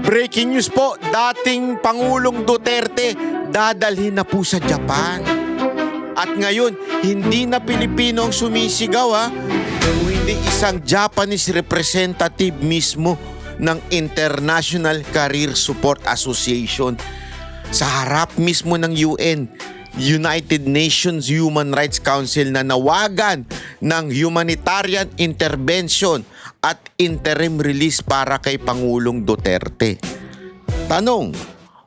Breaking news po, dating Pangulong Duterte dadalhin na po sa Japan. At ngayon, hindi na Pilipino ang sumisigaw kung hindi isang Japanese representative mismo ng International Career Support Association sa harap mismo ng UN, United Nations Human Rights Council na nawagan ng humanitarian intervention at interim release para kay Pangulong Duterte. Tanong,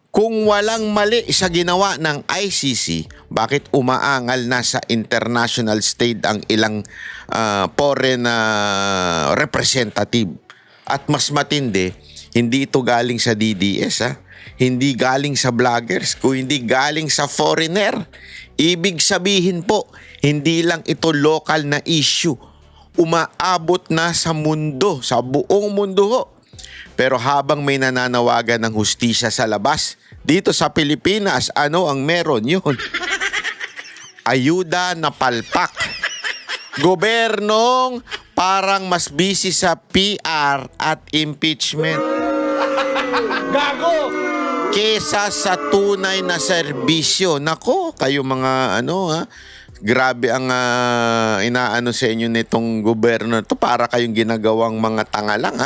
kung walang mali sa ginawa ng ICC, bakit umaangal na sa international stage ang ilang foreign representative? At mas matindi, hindi ito galing sa DDS, hindi galing sa vloggers, kung hindi galing sa foreigner. Ibig sabihin po, hindi lang ito local na issue. Umaabot na sa mundo, sa buong mundo ho. Pero habang may nananawagan ng hustisya sa labas, dito sa Pilipinas, ano ang meron yun? Ayuda na palpak. Gobernong parang mas busy sa PR at impeachment. Gago! Kesa sa tunay na serbisyo. Nako, kayo mga grabe ang inaano sa inyo nitong gobyerno to, para kayong ginagawang mga tanga lang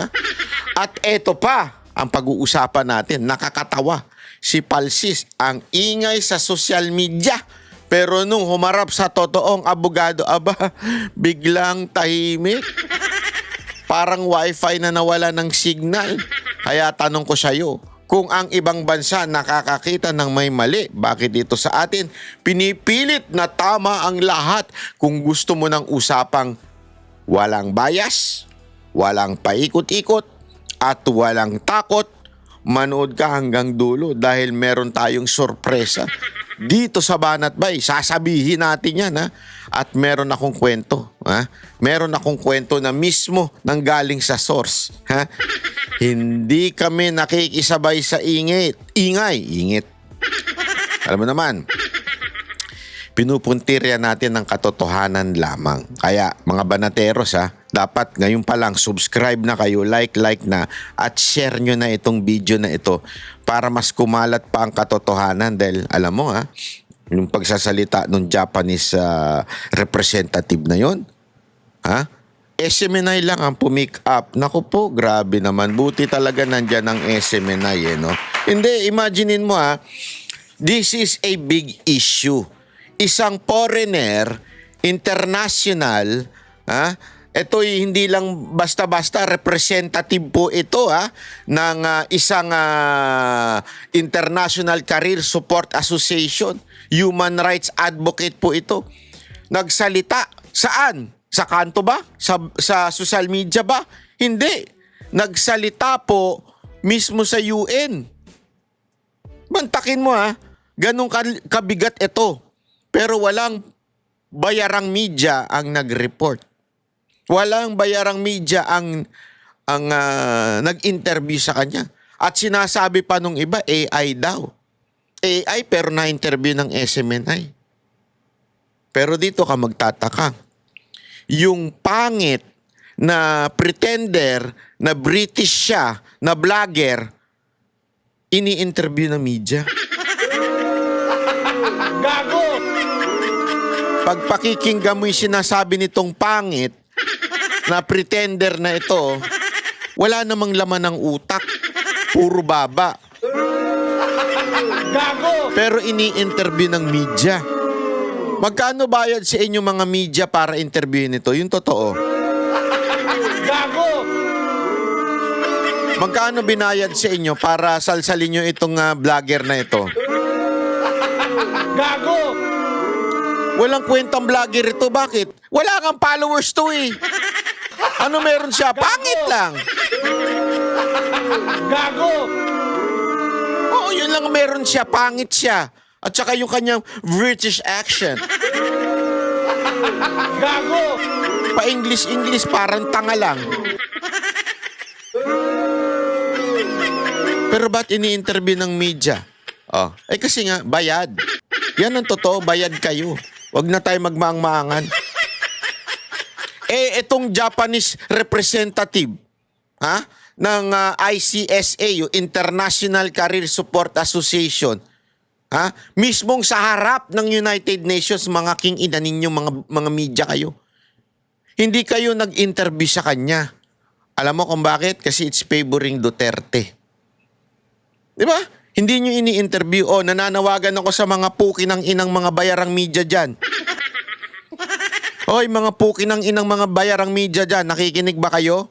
At eto pa ang pag-uusapan natin, nakakatawa. Si Palsis, ang ingay sa social media. Pero nung humarap sa totoong abogado, biglang tahimik. Parang wifi na nawala ng signal. Kaya tanong ko sa'yo, kung ang ibang bansa nakakakita ng may mali, bakit dito sa atin pinipilit na tama ang lahat? Kung gusto mo ng usapang walang bias, walang paikot-ikot, at walang takot, manood ka hanggang dulo dahil meron tayong sorpresa. Dito sa Banat Bay, sasabihin natin yan At meron akong kwento. Meron akong kwento na mismo nanggaling sa source. Hindi kami nakikisabay sa ingit. Ingit. Alam mo naman, pinupuntirya natin ng katotohanan lamang. Kaya mga banateros dapat ngayon pa lang subscribe na kayo, like na, at share nyo na itong video na ito para mas kumalat pa ang katotohanan. Dahil alam mo yung pagsasalita ng Japanese representative na yon, SMNI lang ang pumick up. Naku po, grabe naman. Buti talaga nandyan ang SMNI Hindi, imaginein mo this is a big issue. Isang foreigner, international, ito'y hindi lang basta-basta representative po ito ng isang International Career Support Association. Human rights advocate po ito. Nagsalita. Saan? Sa kanto ba? Sa social media ba? Hindi. Nagsalita po mismo sa UN. Bantakin mo ganun kabigat ito. Pero walang bayarang media ang nag-report. Walang bayarang media ang nag-interview sa kanya. At sinasabi pa nung iba, AI daw. AI pero na-interview ng SMNI. Pero dito ka magtataka. Yung pangit na pretender na British siya, na vlogger, ini-interview ng media. Gago! Pag pakikinggan mo yung sinasabi nitong pangit na pretender na ito, wala namang laman ng utak. Puro baba. Gago! Pero ini-interview ng media. Magkano bayad sa inyo mga media para interviewin ito? Yung totoo. Gago! Magkano binayad sa inyo para salsalin nyo itong vlogger na ito? Gago! Walang kwentang vlogger ito. Bakit? Wala kang followers to Ano meron siya? Pangit lang. Gago! Oo, yun lang meron siya. Pangit siya. At saka yung kanyang British accent. Gago! Pa-English, parang tanga lang. Pero ba't ini-interview ng media? Kasi nga, bayad. Yan ang totoo, bayad kayo. Huwag na tayo magmaang-maangan. Itong Japanese representative, ICSA, yung International Career Support Association. Ha? Mismong sa harap ng United Nations, mga king ina ninyo, mga media kayo. Hindi kayo nag-interview sa kanya. Alam mo kung bakit? Kasi it's favoring Duterte. Di ba? Hindi nyo ini-interview. O, nananawagan ako sa mga puki ng inang mga bayarang media dyan. Hoy, mga puki ng inang mga bayarang media dyan, nakikinig ba kayo?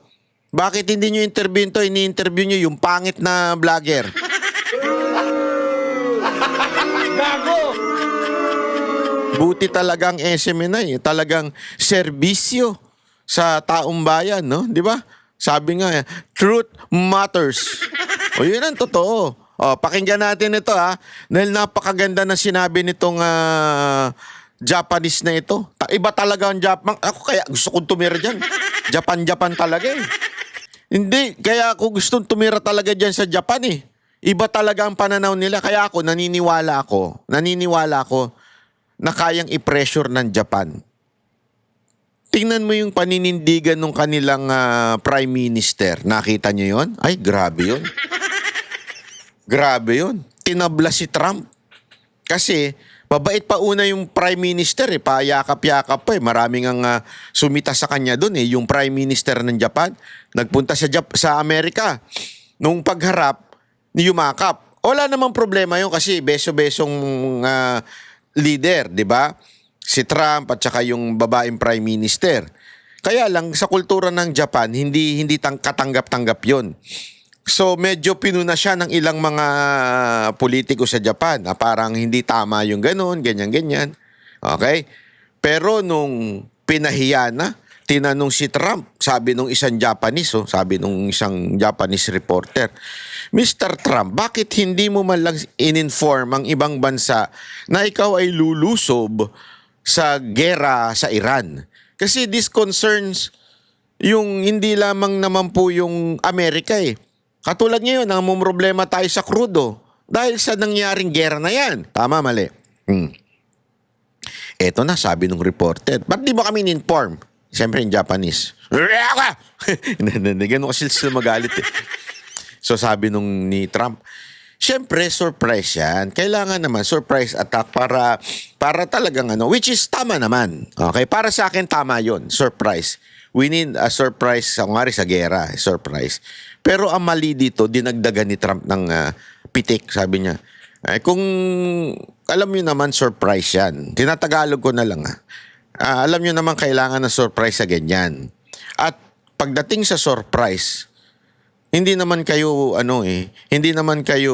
Bakit hindi nyo interview to? Ini-interview nyo yung pangit na vlogger. Gago! Buti talagang SMNI, talagang serbisyo sa taong bayan, no? Di ba? Sabi nga, truth matters. O yun ang totoo. O, pakinggan natin ito ha. Dahil napakaganda na sinabi nitong Japanese na ito. Iba talaga ang Japan. Ako kaya gusto kong tumira dyan. Japan talaga eh. Hindi, kaya ako gustong tumira talaga dyan sa Japan eh. Iba talaga ang pananaw nila. Kaya ako, naniniwala ako na kayang i-pressure ng Japan. Tingnan mo yung paninindigan ng kanilang Prime Minister. Nakita nyo yun? Ay, grabe yun. Grabe yun. Tinabla si Trump. Kasi, mabait pa una yung Prime Minister eh. Payakap-yakap pa eh. Maraming ang sumita sa kanya dun eh. Yung Prime Minister ng Japan. Nagpunta sa Amerika. Nung pagharap, yumakap. Wala namang problema yun kasi beso-besong leader, di ba? Si Trump at saka yung babaeng Prime Minister. Kaya lang, sa kultura ng Japan, hindi katanggap-tanggap yun. So, medyo pinuna siya ng ilang mga politiko sa Japan. Parang hindi tama yung ganun, ganyan-ganyan. Okay? Pero nung pinahiya na, tinanong si Trump, sabi nung isang Japanese reporter, Mr. Trump, bakit hindi mo man lang in-inform ang ibang bansa na ikaw ay lulusob sa gera sa Iran? Kasi this concerns yung hindi lamang naman po yung Amerika eh. Katulad ngayon, ang problema tayo sa crudo dahil sa nangyaring gera na yan. Tama, mali? Eto na, sabi nung reporter. Ba't di mo kami in-inform? Siyempre in Japanese. Ganun kasi sila magalit eh. So sabi nung ni Trump, siyempre surprise yan. Kailangan naman surprise attack para talagang which is tama naman. Okay, para sa akin tama yon, surprise. We need a surprise sa gera, surprise. Pero ang mali dito, dinagdagan ni Trump ng pitik, sabi niya. Kung alam niyo naman surprise yan. Tinatagalog ko na lang alam niyo naman kailangan ng surprise sa ganyan. At pagdating sa surprise, hindi naman kayo hindi naman kayo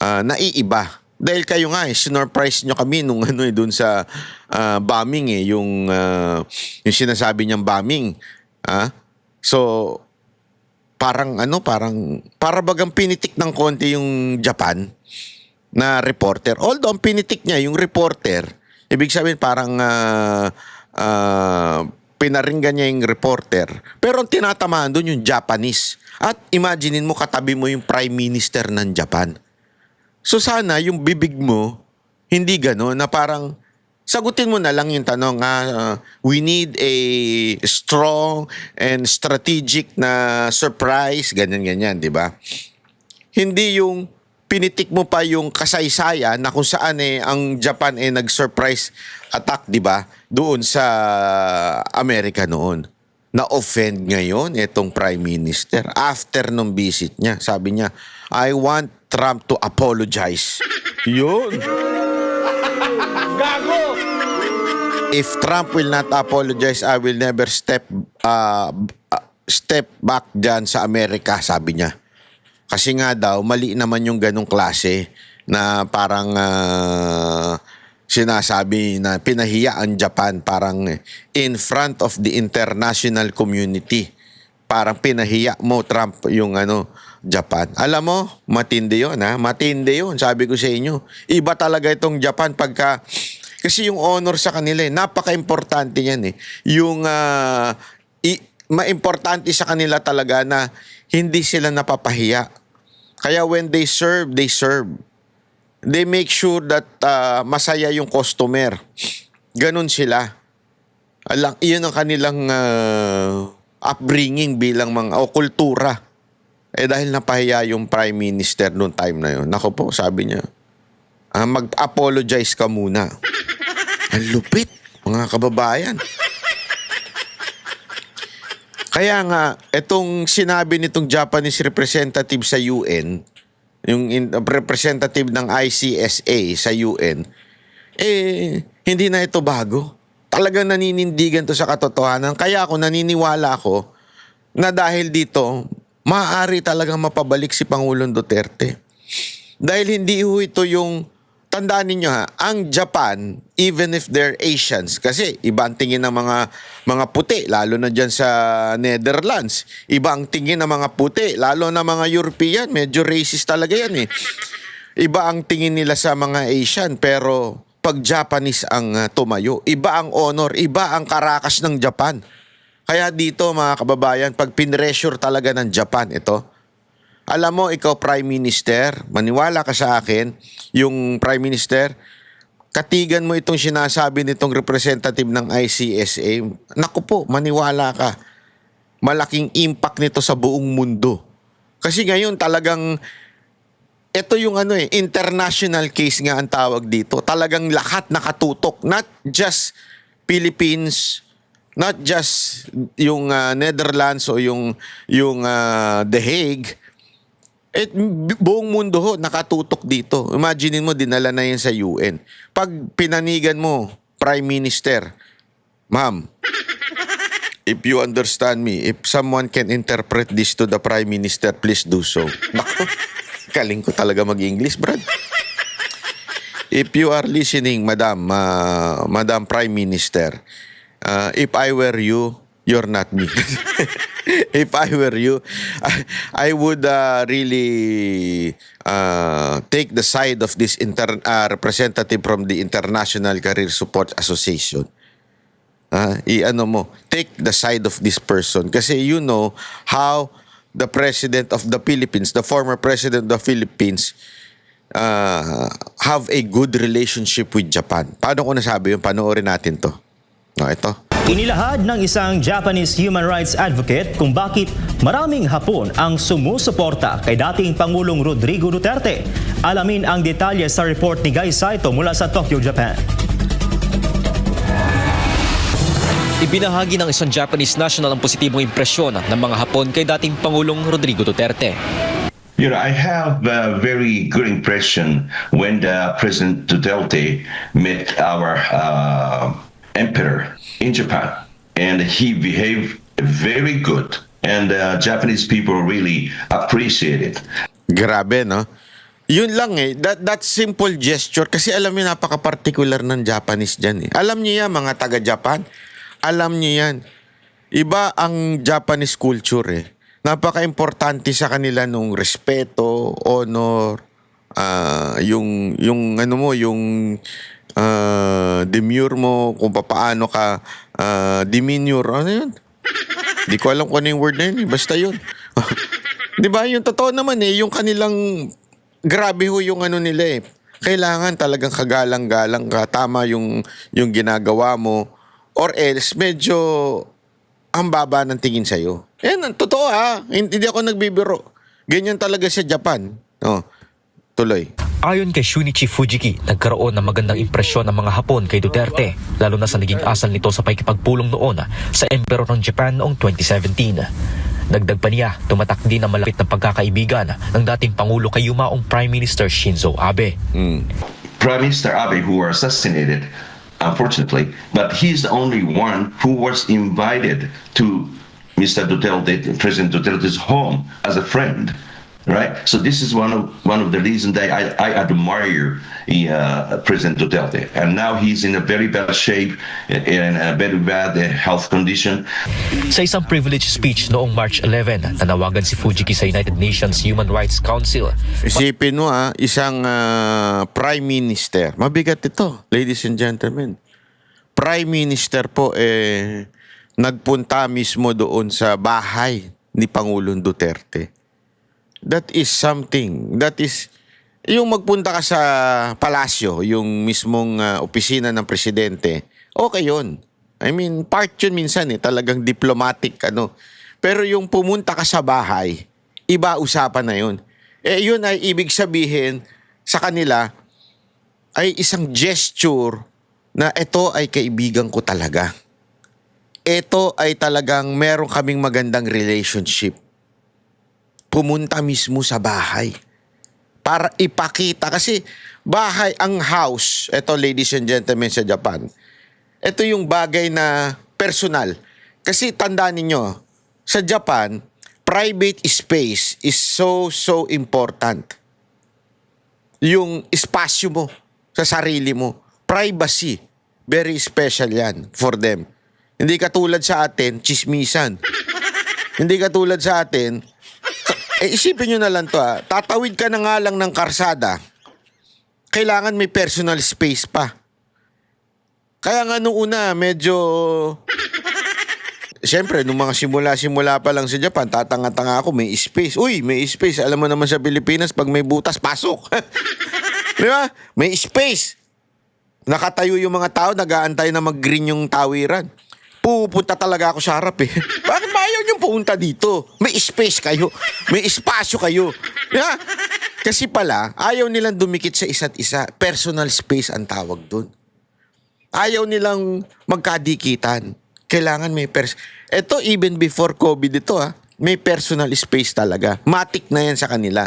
naiiba. Dahil kayo nga sinurprise nyo kami nung doon sa bombing yung sinasabi niyang bombing. So parang para bagang pinitik ng konti yung Japan na reporter. Although ang pinitik niya yung reporter, ibig sabihin parang pinaringgan niya yung reporter. Pero ang tinatamaan doon yung Japanese. At imaginein mo katabi mo yung Prime Minister ng Japan. So sana yung bibig mo, hindi gano'n na parang sagutin mo na lang yung tanong, we need a strong and strategic na surprise, ganyan-ganyan, di ba? Hindi yung pinitik mo pa yung kasaysayan na kung saan ang Japan nag-surprise attack, di ba? Doon sa Amerika noon. Na-offend ngayon itong Prime Minister after nung visit niya. Sabi niya, I want Trump to apologize. Yun. Gago! If Trump will not apologize, I will never step back dyan sa Amerika, sabi niya. Kasi nga daw, mali naman yung ganong klase na parang sinasabi na pinahiya ang Japan parang in front of the international community. Parang pinahiya mo, Trump, yung Japan. Alam mo, matindi yun, matindi yun, sabi ko sa inyo. Iba talaga itong Japan kasi yung honor sa kanila, napaka-importante yan eh. Yung maimportante sa kanila talaga na hindi sila napapahiya. Kaya when they serve, they serve. They make sure that masaya yung customer. Ganun sila. Iyon ang kanilang upbringing bilang mga o kultura. Eh dahil napahiya yung prime minister noong time na yun. Nako po, sabi niya, mag-apologize ka muna. Ang lupit, mga kababayan. Kaya nga, itong sinabi nitong Japanese representative sa UN, yung representative ng ICSA sa UN, hindi na ito bago. Talagang naninindigan to sa katotohanan. Kaya ako naniniwala ako na dahil dito, maaari talagang mapabalik si Pangulong Duterte. Dahil hindi ito yung, tandaan ninyo ha, ang Japan, even if they're Asians, kasi iba ang tingin ng mga puti, lalo na dyan sa Netherlands. Iba ang tingin ng mga puti, lalo na mga European, medyo racist talaga yan eh. Iba ang tingin nila sa mga Asian, pero pag Japanese ang tumayo, iba ang honor, iba ang karakas ng Japan. Kaya dito mga kababayan, pag pinressure talaga ng Japan ito, alam mo, ikaw Prime Minister, maniwala ka sa akin, yung Prime Minister, katigan mo itong sinasabi nitong representative ng ICSA, naku po, maniwala ka. Malaking impact nito sa buong mundo. Kasi ngayon talagang, ito yung international case nga ang tawag dito. Talagang lahat nakatutok, not just Philippines, not just yung Netherlands o yung The Hague. Buong mundo ho, nakatutok dito. Imaginin mo, dinala na yan sa UN. Pag pinanigan mo, Prime Minister, ma'am, if you understand me, if someone can interpret this to the Prime Minister, please do so. Naku, galing ko talaga mag-English, Brad. If you are listening, Madam Prime Minister, if I were you, you're not me. If I were you, I would really take the side of this representative from the International Career Support Association. Take the side of this person. Kasi you know how the President of the Philippines, the former President of the Philippines, have a good relationship with Japan. Paano ko nasabi yun? Panoorin natin to. Ito. Inilahad ng isang Japanese human rights advocate kung bakit maraming Hapon ang sumusuporta kay dating Pangulong Rodrigo Duterte. Alamin ang detalye sa report ni Guy Saito mula sa Tokyo, Japan. Ibinahagi ng isang Japanese national ang positibong impresyon ng mga Hapon kay dating Pangulong Rodrigo Duterte. You know, I have a very good impression when President Duterte met our emperor in Japan, and he behaved very good, and Japanese people really appreciate it. Grabe, no? Yun lang that simple gesture, kasi alam niyo napaka-particular ng Japanese dyan eh. Alam niyo yan, mga taga-Japan, alam niyo yan. Iba ang Japanese culture eh. Napaka-importante sa kanila nung respeto, honor, yung demure mo, kung paano ka demeanor, ano yun? Di ko alam kung ano yung word na yun, basta yun. Di ba? Yung totoo naman yung kanilang, grabe ho yung nila eh. Kailangan talagang kagalang-galang ka, tama yung ginagawa mo, or else medyo ang baba ng tingin sa'yo. Totoo hindi ako nagbibiro. Ganyan talaga sa Japan. Tuloy. Ayon kay Shunichi Fujiki, nagkaroon ng magandang impresyon ng mga Hapon kay Duterte, lalo na sa naging asal nito sa pakikipagpulong noon sa Emperor ng Japan noong 2017. Dagdag pa niya, tumatak din ang malapit na pagkakaibigan ng dating Pangulo kay yumaong Prime Minister Shinzo Abe. Prime Minister Abe, who were assassinated, unfortunately, but he's the only one who was invited to Mr. Duterte, President Duterte's home as a friend. Right, so this is one of the reasons that I admire President Duterte, and now he's in a very bad shape, in a very bad health condition. Sa isang privileged speech noong March 11, nanawagan si Fujiki sa United Nations Human Rights Council. Isipin mo isang Prime Minister, mabigat ito, ladies and gentlemen. Prime Minister po nagpunta mismo doon sa bahay ni Pangulong Duterte. That is something. That is, yung magpunta ka sa palasyo, yung mismong opisina ng presidente, okay yun. I mean, part yun minsan talagang diplomatic Pero yung pumunta ka sa bahay, iba usapan na yun. Yun ay ibig sabihin sa kanila ay isang gesture na ito ay kaibigan ko talaga. Ito ay talagang meron kaming magandang relationship. Pumunta mismo sa bahay para ipakita. Kasi bahay, ang house, ito ladies and gentlemen sa Japan, ito yung bagay na personal. Kasi tandaan ninyo, sa Japan, private space is so important. Yung espasyo mo sa sarili mo, privacy, very special yan for them. Hindi katulad sa atin, chismisan. Hindi katulad sa atin, isipin nyo na lang to tatawid ka na nga lang ng karsada, kailangan may personal space pa. Kaya nga nung una, medyo siyempre, nung mga simula pa lang sa Japan, tatanga-tanga ako, may space. Uy, may space. Alam mo naman sa Pilipinas, pag may butas, pasok. Di ba? May space. Nakatayo yung mga tao, nag-aantay na mag-green yung tawiran. Pupunta talaga ako sa harap Bakit ba ayaw niyong pumunta dito? May space kayo. May espasyo kayo. Di ba? Kasi pala, ayaw nilang dumikit sa isa't isa. Personal space ang tawag doon. Ayaw nilang magkadikitan. Kailangan may ito even before COVID ito may personal space talaga. Matik na yan sa kanila.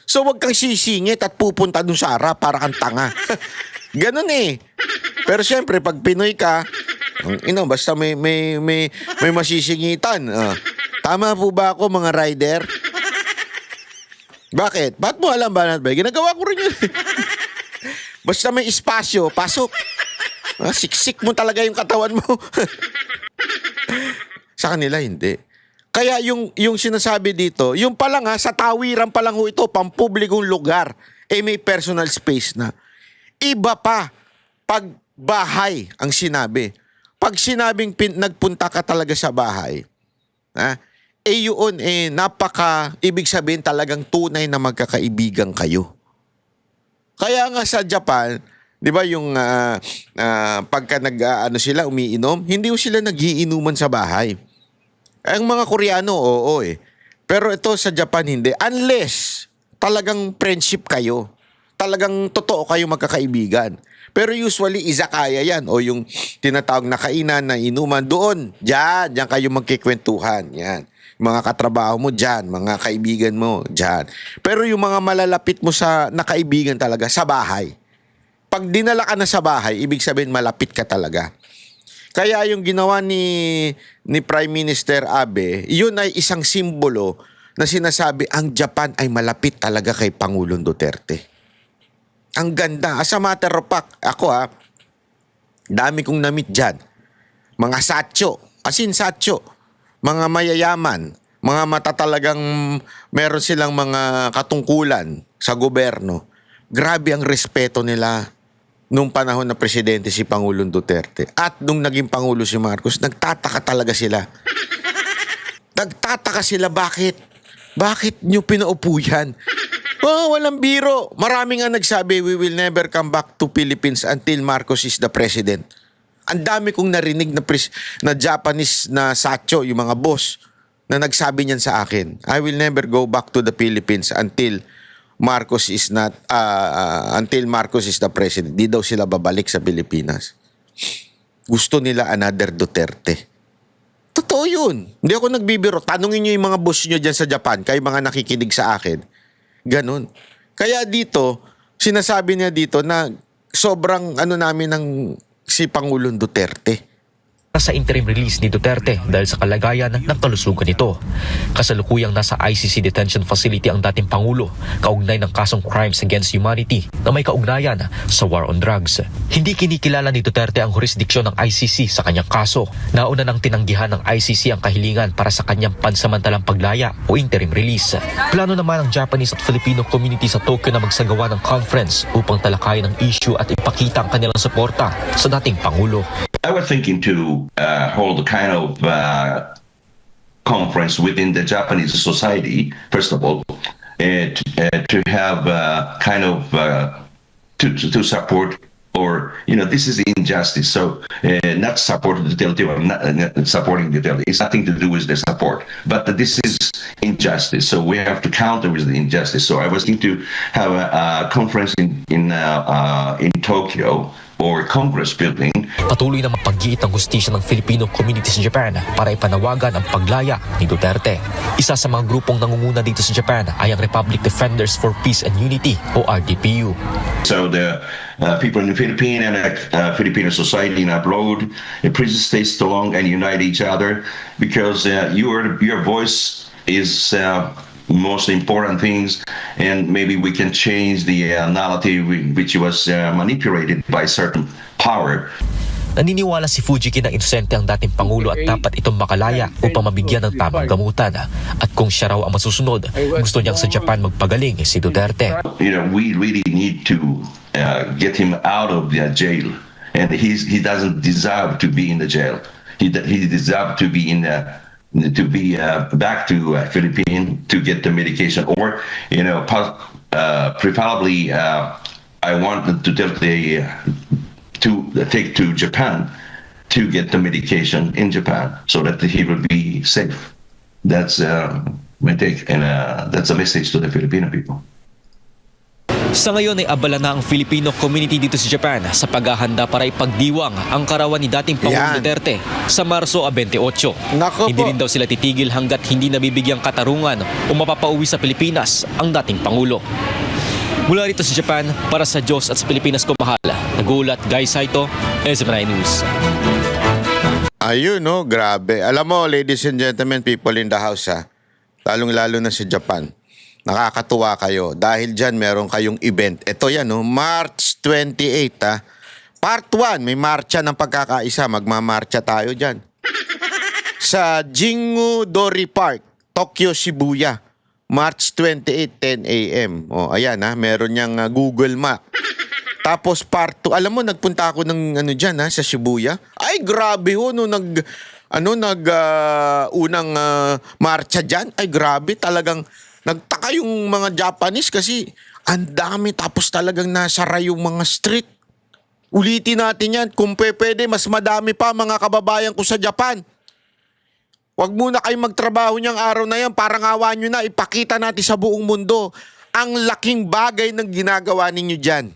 So wag kang sisingit at pupunta dun sa harap para kang tanga. Ganun Pero syempre pag Pinoy ka, basta may masisingitan. Tama po ba ako mga rider? Bakit? Ba't mo alam ba? Ginagawa ko rin yun. Basta may espasyo, pasok. Siksik mo talaga yung katawan mo. Sa kanila, hindi. Kaya yung sinasabi dito, yung pa lang sa tawiran pa lang ito, pampublikong lugar, may personal space na. Iba pa, pag bahay ang sinabi. Pag sinabing nagpunta ka talaga sa bahay, yun ibig sabihin talagang tunay na magkakaibigan kayo. Kaya nga sa Japan, di ba yung pagka sila umiinom, hindi sila nagiinuman sa bahay. Ang mga Koreano, oo Pero ito sa Japan, hindi. Unless talagang friendship kayo. Talagang totoo kayo magkakaibigan. Pero usually, izakaya yan. O yung tinatawag na kainan, na inuman. Doon, diyan kayo magkikwentuhan. Yan. Mga katrabaho mo, diyan. Mga kaibigan mo, diyan. Pero yung mga malalapit mo na kaibigan talaga, sa bahay. Pag dinala ka na sa bahay, ibig sabihin malapit ka talaga. Kaya yung ginawa ni Prime Minister Abe, yun ay isang simbolo na sinasabi ang Japan ay malapit talaga kay Pangulong Duterte. Ang ganda. As a matter of fact, ako dami kong na-meet dyan. Mga satcho, satcho, mga mayayaman, mga matatalagang meron silang mga katungkulan sa gobyerno. Grabe ang respeto nila nung panahon na presidente si Pangulong Duterte. At nung naging Pangulo si Marcos, nagtataka talaga sila. Nagtataka sila, bakit? Bakit nyo pinaupo yan? Walang biro. Marami nga nagsabi, we will never come back to Philippines until Marcos is the president. Ang dami kong narinig na Japanese na satcho, yung mga boss, na nagsabi niyan sa akin, I will never go back to the Philippines until Marcos is the president. Di daw sila babalik sa Pilipinas. Gusto nila another Duterte. Totoo yun. Hindi ako nagbibiro. Tanungin nyo yung mga boss nyo dyan sa Japan, kayo mga nakikinig sa akin. Ganun. Kaya dito, sinasabi niya dito na sobrang namin ng si Pangulong Duterte. Sa interim release ni Duterte dahil sa kalagayan ng kalusugan nito. Kasalukuyang nasa ICC detention facility ang dating Pangulo, kaugnay ng kasong crimes against humanity na may kaugnayan sa war on drugs. Hindi kinikilala ni Duterte ang jurisdiksyon ng ICC sa kanyang kaso. Nauna nang tinanggihan ng ICC ang kahilingan para sa kanyang pansamantalang paglaya o interim release. Plano naman ng Japanese at Filipino community sa Tokyo na magsagawa ng conference upang talakayin ang issue at ipakita ang kanilang suporta sa dating Pangulo. I was thinking to hold a kind of conference within the Japanese society, first of all, to have kind of to support or this is injustice. So not supporting Duterte or not supporting Duterte. It's nothing to do with the support, but this is injustice. So we have to counter with the injustice. So I was thinking to have a conference in Tokyo or Congress building. Patuloy na mapag-iit ang hustisya ng Filipino community sa Japan para ipanawagan ang paglaya ni Duterte. Isa sa mga grupong nangunguna dito sa Japan ay ang Republic Defenders for Peace and Unity o RDPU. So the people in the Philippines and Filipino society and abroad, please stay strong and unite each other, because your voice is most important things, and maybe we can change the narrative which was manipulated by certain power. Naniniwala si Fujiki na inosente ang dating Pangulo at dapat itong makalaya upang mabigyan ng tamang gamutan. At kung siya raw ang masusunod, gusto niyang sa Japan magpagaling si Duterte. We really need to get him out of the jail, and he doesn't deserve to be in the jail. He deserves to be back to Philippines to get the medication, or preferably I want Duterte to take to Japan to get the medication in Japan so that he will be safe. That's my take, and that's a message to the Filipino people. Sa ngayon ay abala na ang Filipino community dito sa Japan sa paghahanda para ipagdiwang ang karawan ni dating Pangulong Yan. Duterte sa Marso 28. Nako Hindi po. rin daw sila titigil hanggat hindi nabibigyang katarungan o mapapauwi sa Pilipinas ang dating Pangulo. Mula rito sa Japan, para sa Diyos at sa Pilipinas ko mahal, nagulat Guy Saito, SMNI News. Ayun, no, grabe. Alam mo, ladies and gentlemen, people in the house, lalong-lalo na sa Japan, nakakatuwa kayo. Dahil dyan, meron kayong event. Ito yan, no, March 28, Part 1, may marcha ng pagkakaisa. Magmamarcha tayo dyan. Sa Jingu Dori Park, Tokyo, Shibuya. March 28, 10 a.m. O, ayan, meron niyang Google Map. Tapos part 2, alam mo, nagpunta ako ng dyan sa Shibuya. Ay, grabe ho, unang marcha dyan. Ay, grabe, talagang nagtaka yung mga Japanese kasi ang dami, tapos talagang nasara yung mga street. Ulitin natin yan, kung pwede, mas madami pa mga kababayan ko sa Japan. Huwag muna kayong magtrabaho niyang araw na yan, parang awa nyo na, ipakita natin sa buong mundo ang laking bagay ng ginagawa ninyo dyan.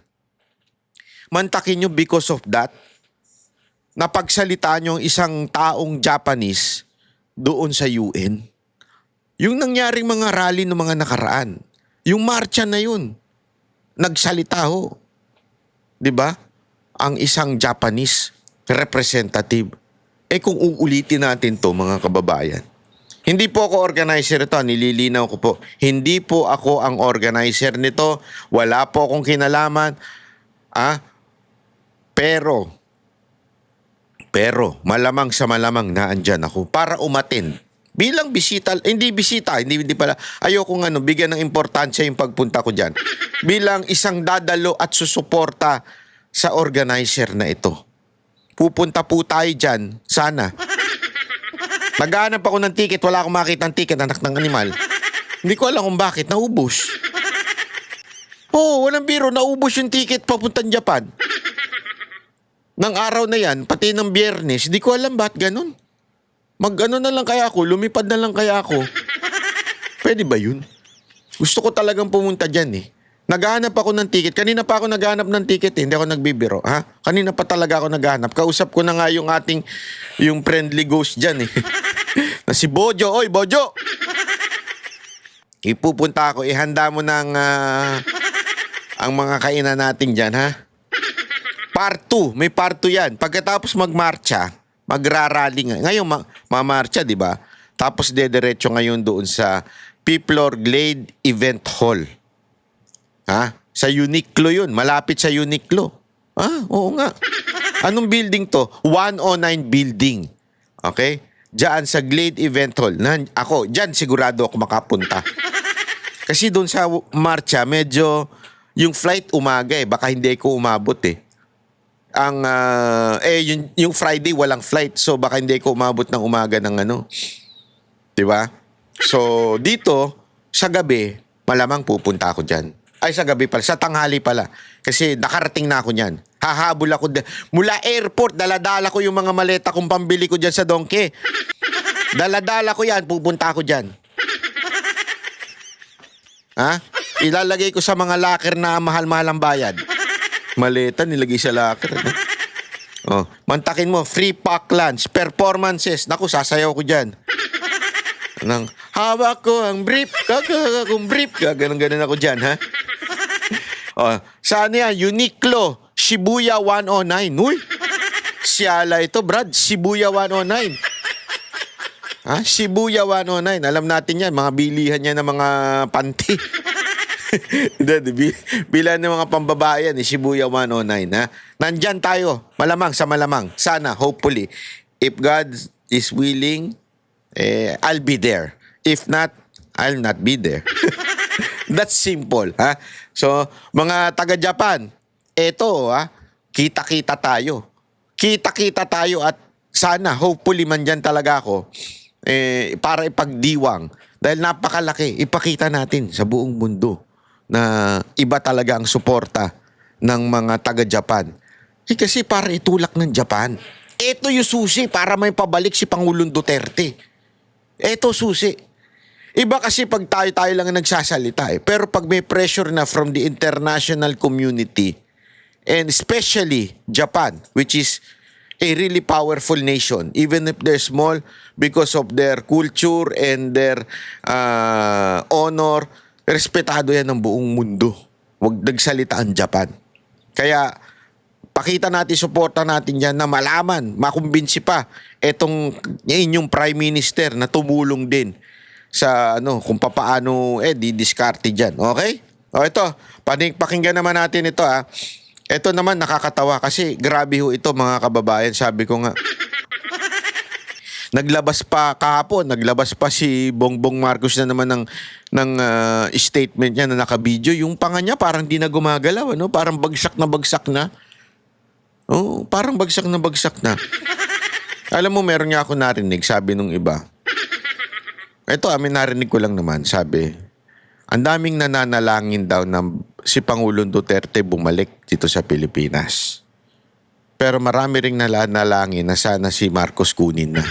Mantakin nyo because of that, napagsalitaan nyo ang isang taong Japanese doon sa UN. Yung nangyaring mga rally ng mga nakaraan, yung marcha na yun, nagsalita ho. Diba? Ang isang Japanese representative. Kung uulitin natin to mga kababayan, hindi po ako organizer ito, nililinaw ko po. Hindi po ako ang organizer nito, wala po akong kinalaman. Pero, malamang sa malamang na andyan ako para umatin. Bilang bisita, hindi pala, ayokong bigyan ng importansya yung pagpunta ko dyan. Bilang isang dadalo at susuporta sa organizer na ito. Pupunta po tayo dyan, sana. Naghahanap ako ng ticket, wala akong makita ng ticket, anak ng animal. Hindi ko alam kung bakit, naubos. Walang biro, naubos yung ticket papuntang Japan. Nang araw na yan, pati ng Biyernes, hindi ko alam ba't ganun. Mag-ano na lang kaya ako, lumipad na lang kaya ako. Pwede ba yun? Gusto ko talagang pumunta dyan Naghahanap ako ng ticket. Kanina pa ako naghahanap ng ticket Hindi ako nagbibiro. Kanina pa talaga ako naghahanap. Kausap ko na nga yung yung friendly ghost dyan na si Bojo. Oy, Bojo! Ipupunta ako. Ihanda mo ng ang mga kainan natin dyan, Part 2. May part 2 yan. Pagkatapos magmarcha, magrarally nga. Ngayon, mamarcha, di ba? Tapos dediretso ngayon doon sa Piplor Glade Event Hall. Sa Uniqlo yun. Malapit sa Uniqlo. Oo nga. Anong building to? 109 building. Okay? Diyan sa Glade Event Hall. Diyan sigurado ako makapunta. Kasi doon sa marcha, medyo yung flight umaga Baka hindi ko umabot yung Friday walang flight. So baka hindi ko umabot ng umaga ng Diba? So dito, sa gabi, malamang pupunta ako dyan. Ay, sa gabi pala. Sa tanghali pala. Kasi nakarating na ako niyan. Hahabol ako. Mula airport, daladala ko yung mga maleta kung pambili ko dyan sa Donkey. Daladala ko yan, pupunta ako dyan. Ha? Ilalagay ko sa mga locker na mahal-mahal ang bayad. Maleta, nilagay sa locker. Oh, mantakin mo, free pack lunch, performances. Naku, sasayaw ko dyan. Nang, hawak ko ang brief, kung brief, ganun ako dyan, ha? Oh, saan yan? Uniqlo, Shibuya 109. Uy, siyala ito, Brad. Shibuya 109. Ha? Shibuya 109. Alam natin yan, mga bilihan yan ng mga panty. Bilan ng mga pambabae yan, Shibuya 109, ha? Nandyan tayo, malamang sa malamang. Sana, hopefully. If God is willing, I'll be there. If not, I'll not be there. That's simple, ha? So, mga taga-Japan, eto, ha? Kita-kita tayo. Kita-kita tayo at sana, hopefully man dyan talaga ako, para ipagdiwang. Dahil napakalaki, ipakita natin sa buong mundo na iba talaga ang suporta ng mga taga-Japan. Kasi para itulak ng Japan. Ito yung susi para may pabalik si Pangulong Duterte. Ito susi. Iba kasi pag tayo lang ang nagsasalita Pero pag may pressure na from the international community, and especially Japan, which is a really powerful nation, even if they're small, because of their culture and their honor, respetado yan ng buong mundo. Huwag nagsalita ang Japan. Kaya, pakita natin, suporta natin yan na malaman, makumbinsi pa etong inyong Prime Minister na tumulong din sa kung papaano didiskarte dyan. Okay? O ito, pakinggan naman natin ito ha. Ito naman nakakatawa kasi grabe ho ito mga kababayan. Sabi ko nga, naglabas pa si Bongbong Marcos na naman ng statement niya na naka-video. Yung panga niya parang di na gumagalaw, parang bagsak na. Oh, parang bagsak na. Alam mo, meron nga ako narinig, sabi nung iba. Ito, narinig ko lang naman, sabi, ang daming nananalangin daw na si Pangulong Duterte bumalik dito sa Pilipinas. Pero marami ring nananalangin na sana si Marcos kunin na.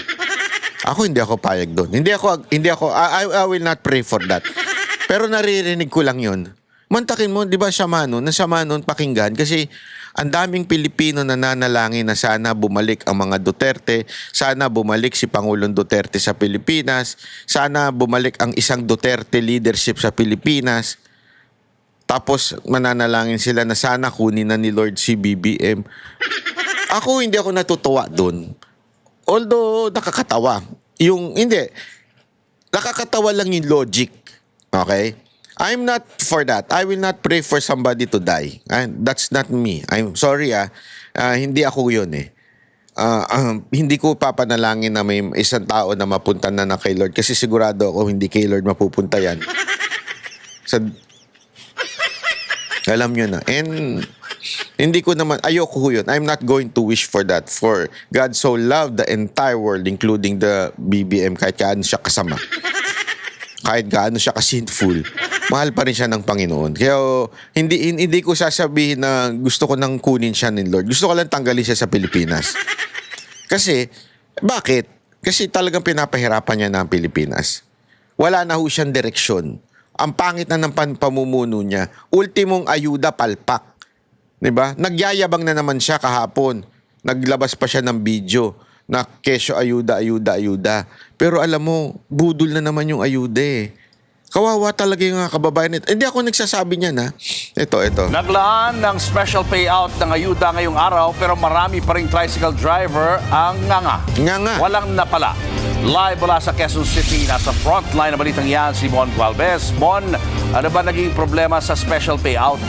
Ako hindi ako payag doon. I will not pray for that. Pero naririnig ko lang yun. Mantakin mo, di ba sama nun pakinggan kasi ang daming Pilipino na nananalangin na sana bumalik ang mga Duterte, sana bumalik si Pangulong Duterte sa Pilipinas, sana bumalik ang isang Duterte leadership sa Pilipinas. Tapos mananalangin sila na sana kunin na ni Lord si BBM. Hindi ako natutuwa doon. Although nakakatawa. Nakakatawa lang yung logic. Okay? I'm not for that. I will not pray for somebody to die. That's not me. I'm sorry hindi ako yun hindi ko papanalangin na may isang tao na mapunta na kay Lord kasi sigurado ako hindi kay Lord mapupunta yan. Alam nyo na. And hindi ko naman, ayoko ko yun. I'm not going to wish for that. For God so loved the entire world, including the BBM, kahit gaano siya kasama. Kahit gaano siya ka-sinful, mahal pa rin siya ng Panginoon. Kaya hindi ko sasabihin na gusto ko nang kunin siya ni Lord. Gusto ko lang tanggalin siya sa Pilipinas. Kasi, bakit? Kasi talagang pinapahirapan niya na ang Pilipinas. Wala na ho siyang direksyon. Ang pangit na ng pamumuno niya. Ultimong ayuda palpak. Diba? Nagyayabang na naman siya kahapon. Naglabas pa siya ng video na kesyo ayuda. Pero alam mo, budol na naman yung ayuda Kawawa talaga yung kababayan nito. Hindi ako nagsasabi niyan Ito. Naglaan ng special payout ng ayuda ngayong araw pero marami pa ring tricycle driver ang nganga. Walang napala. Live mula sa Quezon City, nasa frontline na balitang yan si Mon Gualvez. Mon, ano ba naging problema sa special payout?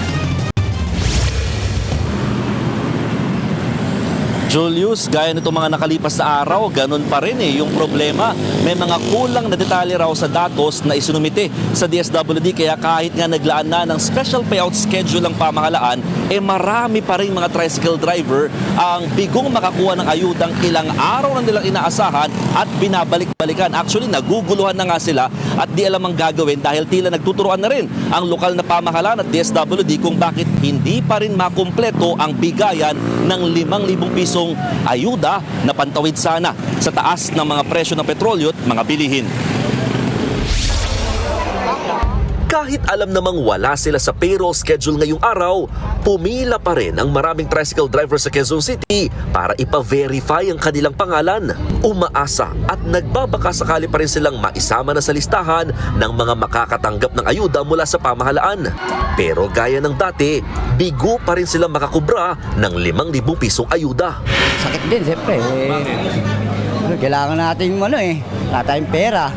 Julius, gaya nito mga nakalipas na araw, ganun pa rin yung problema. May mga kulang na detalye raw sa datos na isinumite sa DSWD, kaya kahit nga naglaan na ng special payout schedule ang pamahalaan, marami pa rin mga tricycle driver ang bigong makakuha ng ayudang ilang araw na nilang inaasahan at binabalik-balikan. Actually, naguguluhan na nga sila at di alam ang gagawin dahil tila nagtuturuan na rin ang lokal na pamahalaan at DSWD kung bakit hindi pa rin makumpleto ang bigayan ng 5,000 pisong ayuda na pantawid sana sa taas ng mga presyo ng petrolyo at mga bilihin. Kahit alam namang wala sila sa payroll schedule ngayong araw, pumila pa rin ang maraming tricycle driver sa Quezon City para ipa-verify ang kanilang pangalan. Umaasa at nagbabaka sakali pa rin silang maisama na sa listahan ng mga makakatanggap ng ayuda mula sa pamahalaan. Pero gaya ng dati, bigo pa rin silang makakubra ng 5,000 pisong ayuda. Sakit din, siyempre. Kailangan natin wala tayong pera.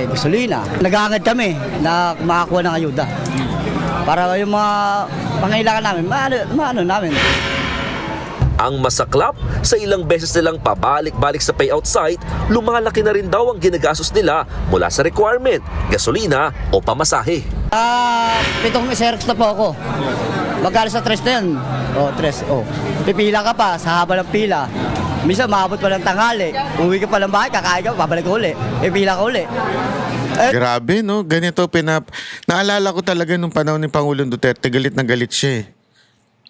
Gasolina. Nag-aangad kami na makakuha ng ayuda. Para yung mga pangailangan namin, maano namin. Ang masaklap, sa ilang beses nilang pabalik-balik sa payout site, lumalaki na rin daw ang ginagastos nila mula sa requirement, gasolina o pamasahe. 7 Xerox na po ako. Magkano sa 3 na yun? 3. Pipila ka pa sa haba ng pila. Minsan maabot pa ng tanghali. Uwi ka pa ng bahay, kakain ka, babalik ka uli. Pila ka uli. Grabe, no? Ganito, naalala ko talaga nung panahon ni Pangulong Duterte, galit na galit siya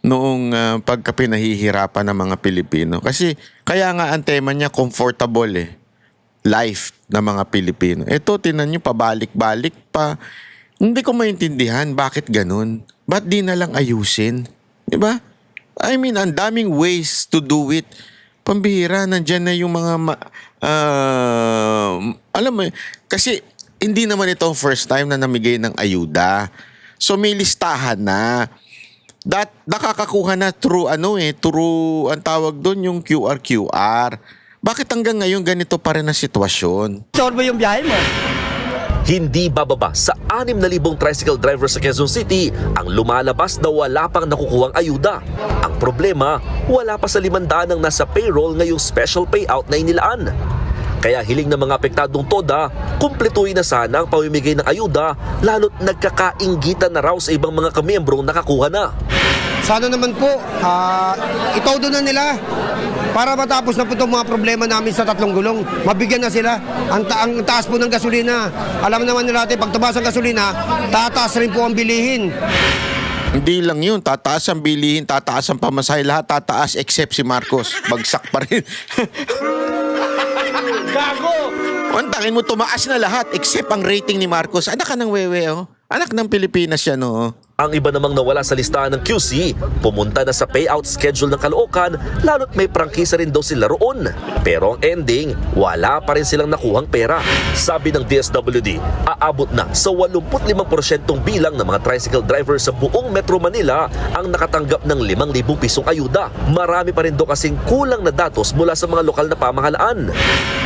noong pagka pinahihirapan ng mga Pilipino. Kasi, kaya nga ang tema niya, comfortable life ng mga Pilipino. Ito, tinan niyo, pabalik-balik pa. Hindi ko maintindihan, bakit ganun? Ba't di na lang ayusin? Diba? I mean, ang daming ways to do it. Pambihira, nandyan na yung mga, alam mo, kasi hindi naman ito ang first time na namigay ng ayuda. So may listahan na. Nakakakuha na through, through, ang tawag doon, yung QR. Bakit hanggang ngayon ganito pa rin ang sitwasyon? Sorbo yung biyahe mo. Hindi bababa sa 6,000 tricycle driver sa Quezon City ang lumalabas na wala pang nakukuhang ayuda. Ang problema, wala pa sa 500 ang nasa payroll ngayong special payout na inilaan. Kaya hiling ng mga apektadong TODA, kumpletuhin na sana ang pamimigay ng ayuda, lalo't nagkakainggitan na raw sa ibang mga kamiyembrong nakakuha na. Sana naman po, itodo na nila para matapos na po itong mga problema namin sa 3 gulong. Mabigyan na sila. Ang taas po ng gasolina. Alam naman nila natin, pag tumaas ang gasolina, tataas rin po ang bilihin. Hindi lang yun, tataas ang bilihin, tataas ang pamasahe, lahat tataas except si Marcos. Bagsak pa rin. Gago! Tangin mo, tumaas na lahat except ang rating ni Marcos. Anak ka ng wewe, Anak ng Pilipinas yan, Ang iba namang nawala sa listahan ng QC, pumunta na sa payout schedule ng Caloocan, lalo't may prangkisa rin daw sila roon. Pero ang ending, wala pa rin silang nakuhang pera. Sabi ng DSWD, aabot na sa 85% bilang ng mga tricycle driver sa buong Metro Manila ang nakatanggap ng 5,000 pisong ayuda. Marami pa rin daw kasing kulang na datos mula sa mga lokal na pamahalaan.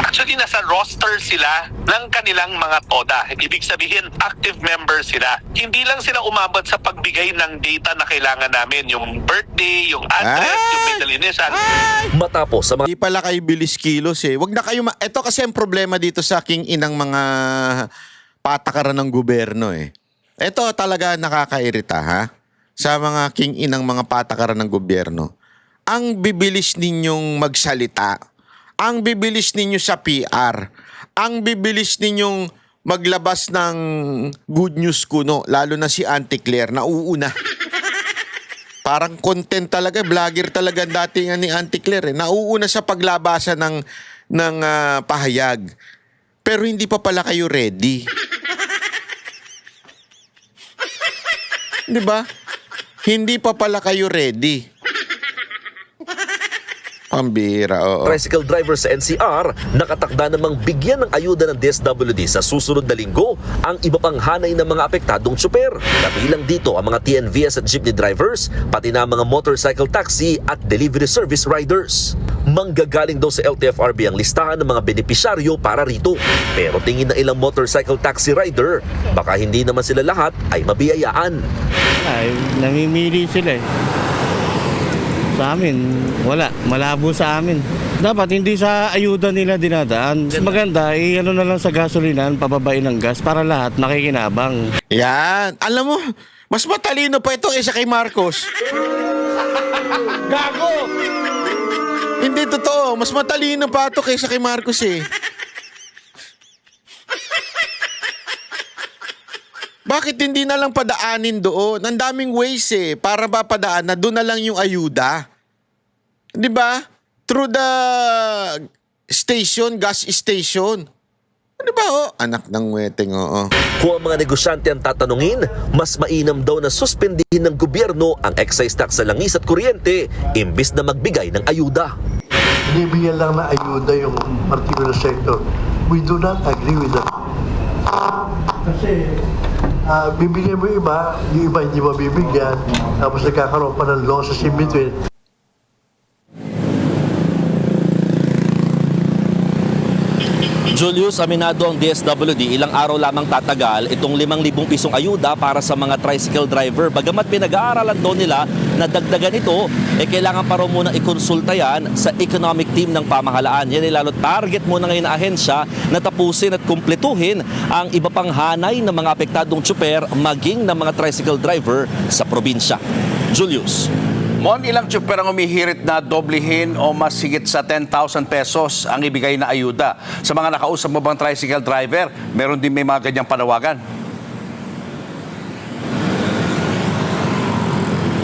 Actually, nasa roster sila ng kanilang mga TODA. Ibig sabihin, active members sila. Hindi lang sila umabot sa pagbigay ng data na kailangan namin. Yung birthday, yung address, yung may dalinisan. Matapos sa mga Hindi pala kayo bilis kilos Wag na kayo ito kasi ang problema dito sa king inang mga patakaran ng gobyerno Ito talaga nakakairita sa mga king inang mga patakaran ng gobyerno. Ang bibilis ninyong magsalita. Ang bibilis ninyo sa PR. Ang bibilis ninyong maglabas ng good news kuno, lalo na si Auntie Claire, nauuna. Parang content talaga, vlogger talaga dati nga ni Auntie Claire. Nauuna sa paglabasan ng pahayag. Pero hindi pa pala kayo ready. Di ba? Hindi pa pala kayo ready. Pambira, oo. tricycle driver sa NCR, nakatakda namang bigyan ng ayuda ng DSWD sa susunod na linggo ang iba pang hanay ng mga apektadong tsuper. Kabilang dito ang mga TNVS at jeepney drivers, pati na mga motorcycle taxi at delivery service riders. Manggagaling daw sa LTFRB ang listahan ng mga benepisyaryo para rito. Pero tingin ng ilang motorcycle taxi rider, baka hindi naman sila lahat ay mabiyayaan. Namimili sila Sa amin, wala. Malabo sa amin. Dapat hindi sa ayuda nila dinadaan. Mas maganda, ano na lang sa gasolinan, pababain ng gas para lahat makikinabang. Yan. Alam mo, mas matalino pa ito kaysa kay Marcos. Gago! Hindi totoo. Mas matalino pa ito kaysa kay Marcos eh. Bakit hindi na lang padaanin doon? Ang daming ways eh, para ba padaan na doon na lang yung ayuda. Di ba? Through the station, gas station. Di ba oh? Anak ng weteng, oo. Kung ang mga negosyante ang tatanungin, mas mainam daw na suspendihin ng gobyerno ang excise tax sa langis at kuryente imbis na magbigay ng ayuda. Binibigyan lang na ayuda yung particular sector. We do not agree with that. Kasi bibigyan mo yung iba hindi mabibigyan, tapos nagkakaroon pa ng losses in between. Julius, aminado ang DSWD, ilang araw lamang tatagal itong 5,000 pisong ayuda para sa mga tricycle driver. Bagamat pinag-aaralan daw nila na dagdagan ito, kailangan pa raw muna ikonsulta yan sa economic team ng pamahalaan. Yan ay lalo target muna ngayon na ahensya na tapusin at kumpletuhin ang iba pang hanay ng mga apektadong tsuper maging ng mga tricycle driver sa probinsya. Julius. Mon, ilang tsuper ang umihirit na doblehin o mas higit sa 10,000 pesos ang ibigay na ayuda? Sa mga nakausap mo bang tricycle driver, meron din may mga ganyang panawagan?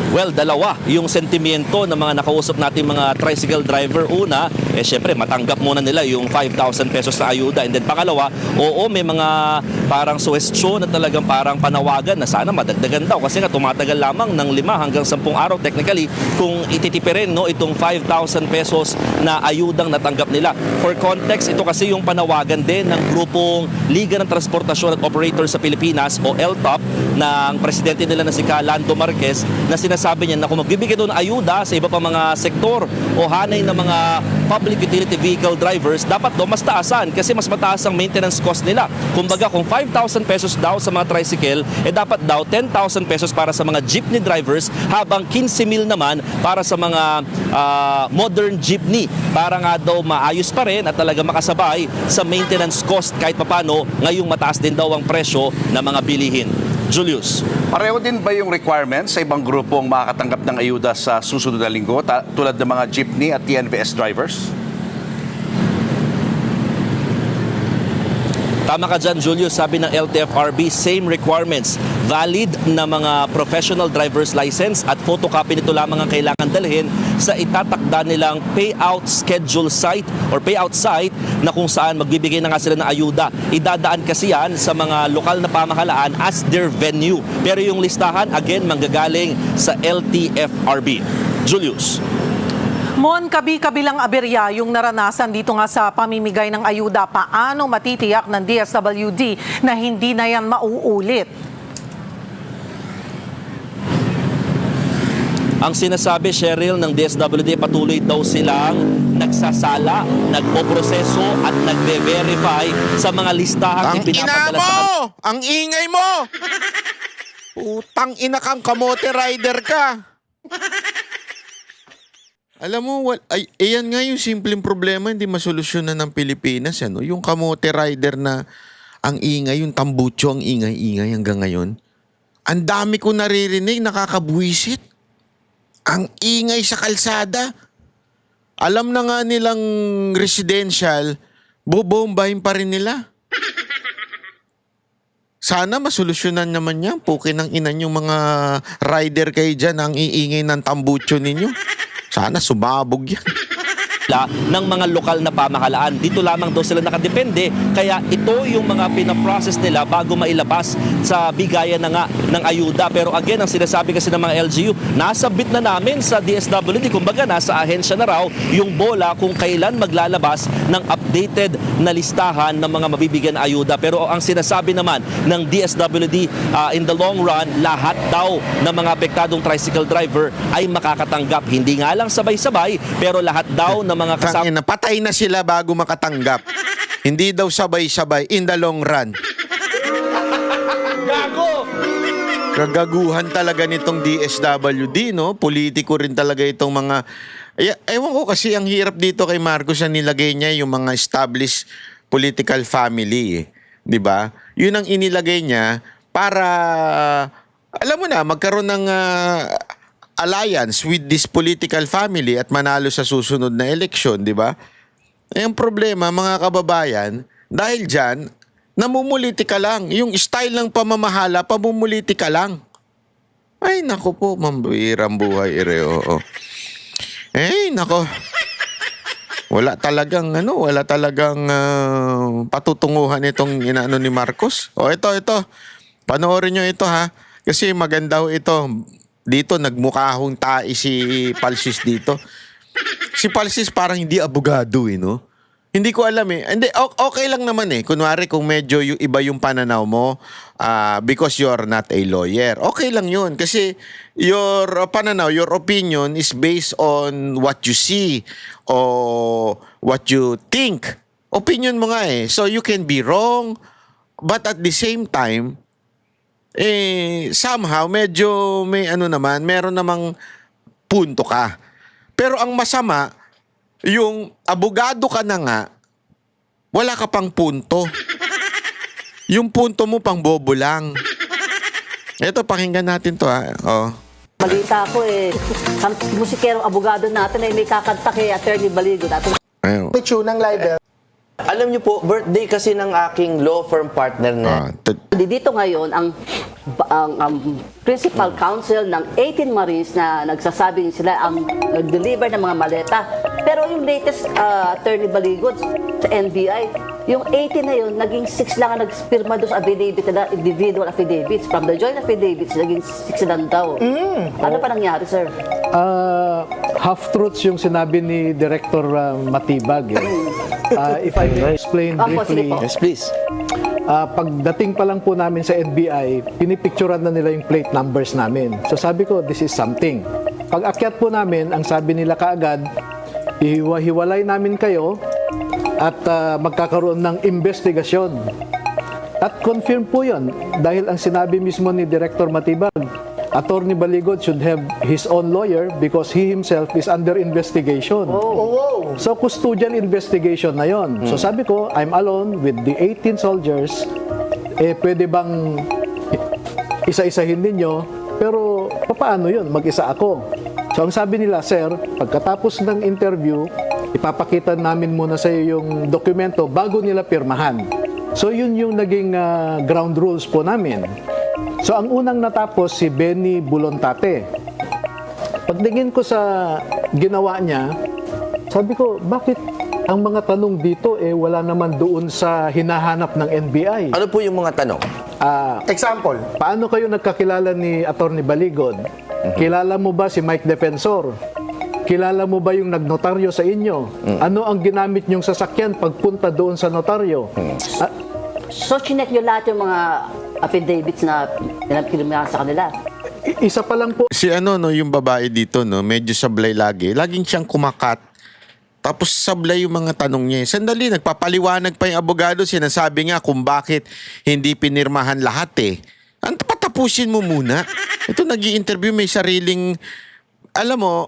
Well, dalawa yung sentimiento ng mga nakausap natin mga tricycle driver. Una, syempre matanggap muna nila yung 5,000 pesos na ayuda. And then pangalawa, oo, may mga parang suwestyon na talagang parang panawagan na sana madagdagan daw. Kasi nga tumatagal lamang ng 5 hanggang 10 araw technically kung ititipirin itong 5,000 pesos na ayudang natanggap nila. For context, ito kasi yung panawagan din ng grupong Liga ng Transportasyon at Operators sa Pilipinas o LTOP ng presidente nila na si Lando Marquez na sinasabi niya na kung magbibigay doon ng ayuda sa iba pa mga sektor o hanay ng mga public utility vehicle drivers, dapat daw mas taasan kasi mas mataas ang maintenance cost nila. Kumbaga kung 5,000 pesos daw sa mga tricycle, dapat daw 10,000 pesos para sa mga jeepney drivers habang 15,000 naman para sa mga modern jeepney. Para nga daw maayos pa rin at talaga makasabay sa maintenance cost kahit papano ngayong mataas din daw ang presyo ng mga bilihin. Julius. Pareho din ba yung requirements sa ibang grupong makakatanggap ng ayuda sa susunod na linggo tulad ng mga jeepney at TNVS drivers? Tama ka dyan, Julius. Sabi ng LTFRB, same requirements. Valid na mga professional driver's license at photocopy nito lamang ang kailangan dalhin sa itatakda nilang payout schedule site or payout site na kung saan magbibigay na nga sila ng ayuda. Idadaan kasi yan sa mga lokal na pamahalaan as their venue. Pero yung listahan, again, manggagaling sa LTFRB. Julius. Mon, kabi-kabilang aberya yung naranasan dito nga sa pamimigay ng ayuda. Paano matitiyak ng DSWD na hindi na yan mauulit? Ang sinasabi, Cheryl, ng DSWD, patuloy daw silang nagsasala, nagpoproseso at nagve-verify sa mga listahang Ang ina ipinapadala sa mo! Ang ingay mo! Putang ina kang kamote rider ka! Alam mo, ayan nga yung simpleng problema, hindi masolusyonan ng Pilipinas. Ano? Yung kamote rider na ang ingay, yung tambucho ang ingay-ingay hanggang ngayon. Ang dami ko naririnig, nakakabuisit. Ang ingay sa kalsada. Alam na nga nilang residential, bobombahin pa rin nila. Sana masolusyonan naman yan. Pukin ng inan yung mga rider kayo dyan, ang iingay ng tambucho ninyo. Sana sumabog yan. Ng mga lokal na pamahalaan. Dito lamang daw sila nakadepende, kaya ito yung mga pinaprocess nila bago mailabas sa bigayan na nga ng ayuda. Pero again, ang sinasabi kasi ng mga LGU, nasabit na namin sa DSWD, kumbaga nasa ahensya na raw yung bola kung kailan maglalabas ng updated na listahan ng mga mabibigyan na ayuda. Pero ang sinasabi naman ng DSWD, in the long run, lahat daw ng mga apektadong tricycle driver ay makakatanggap. Hindi nga lang sabay-sabay, pero lahat daw ng mga kasama. Patay na sila bago makatanggap. Hindi daw sabay-sabay in the long run. Gago! Kagaguhan talaga nitong DSWD, no? Politiko rin talaga itong mga... Ewan ko kasi ang hirap dito kay Marcos na nilagay niya yung mga established political family, eh. 'Di ba? Yun ang inilagay niya para, alam mo na, magkaroon ng alliance with this political family at manalo sa susunod na eleksyon, 'di ba? Ang problema, mga kababayan, dahil dyan, namumuliti ka lang. Yung style ng pamamahala, pamumuliti ka lang. Ay, nako po, mambirang buhay, oo. Eh, nako. Wala talagang patutunguhan itong inaano ni Marcos. O, ito. Panoorin nyo ito, ha. Kasi maganda ho ito. Dito, nagmukhahong tae si Palsis dito. Si Palsis parang hindi abogado, no? Hindi ko alam, eh. Hindi, okay lang naman, eh. Kunwari, kung medyo iba yung pananaw mo, because you're not a lawyer. Okay lang yun. Kasi your pananaw, your opinion is based on what you see or what you think. Opinion mo nga, eh. So, you can be wrong, but at the same time, somehow, medyo meron namang punto ka. Pero ang masama, yung abogado ka na nga, wala ka pang punto. Yung punto mo pang bobo lang. Ito, pakinggan natin to, ha. Oh. Balita ko, musikerong abogado natin ay may kakanta kay Attorney Baligo. Ayun. Ng libel. Alam niyo po, birthday kasi ng aking law firm partner na. Dito ngayon, ang principal counsel ng 18 Marines na nagsasabing sila ang nag-deliver ng mga maleta. Pero yung latest Attorney Baligo sa NBI, yung 18 na yun, naging 6 lang ang nagpirma doon sa affidavit na individual affidavits. From the joint affidavits, naging 6 lang daw. Ano pa nangyari, sir? Half-truths yung sinabi ni Director Matibag. If I may explain briefly. Yes, please. Pagdating pa lang po namin sa NBI, pinipicturean na nila yung plate numbers namin. So sabi ko, this is something. Pag akyat po namin, ang sabi nila kaagad, ihiwa-hiwalay namin kayo at magkakaroon ng investigasyon. At confirm po yun dahil ang sinabi mismo ni Director Matibag, Attorney Baligod should have his own lawyer because he himself is under investigation. So, custodial investigation na yon. So, sabi ko, I'm alone with the 18 soldiers. Pwede bang isa-isahin ninyo? Pero, paano yun? Mag-isa ako. So, ang sabi nila, sir, pagkatapos ng interview, ipapakita namin muna sa iyo yung dokumento bago nila pirmahan. So, yun yung naging ground rules po namin. So, ang unang natapos si Benny Bulontate. Pagtingin ko sa ginawa niya, sabi ko, bakit ang mga tanong dito wala naman doon sa hinahanap ng NBI? Ano po yung mga tanong? Example, paano kayo nagkakilala ni Attorney Baligod? Kilala mo ba si Mike Defensor? Kilala mo ba yung nagnotaryo sa inyo? Ano ang ginamit niyong sasakyan pagpunta doon sa notaryo? So, chinek nyo lahat yung mga affidavits na pinagkirmahan sa kanila? Isa pa lang po. Si yung babae dito, medyo sablay lagi. Laging siyang kumakat. Tapos sablay yung mga tanong niya. Sandali, nagpapaliwanag pa yung abogado. Sinasabi nga kung bakit hindi pinirmahan lahat, eh. Patapusin mo muna. Ito, nag-i-interview, may sariling, alam mo,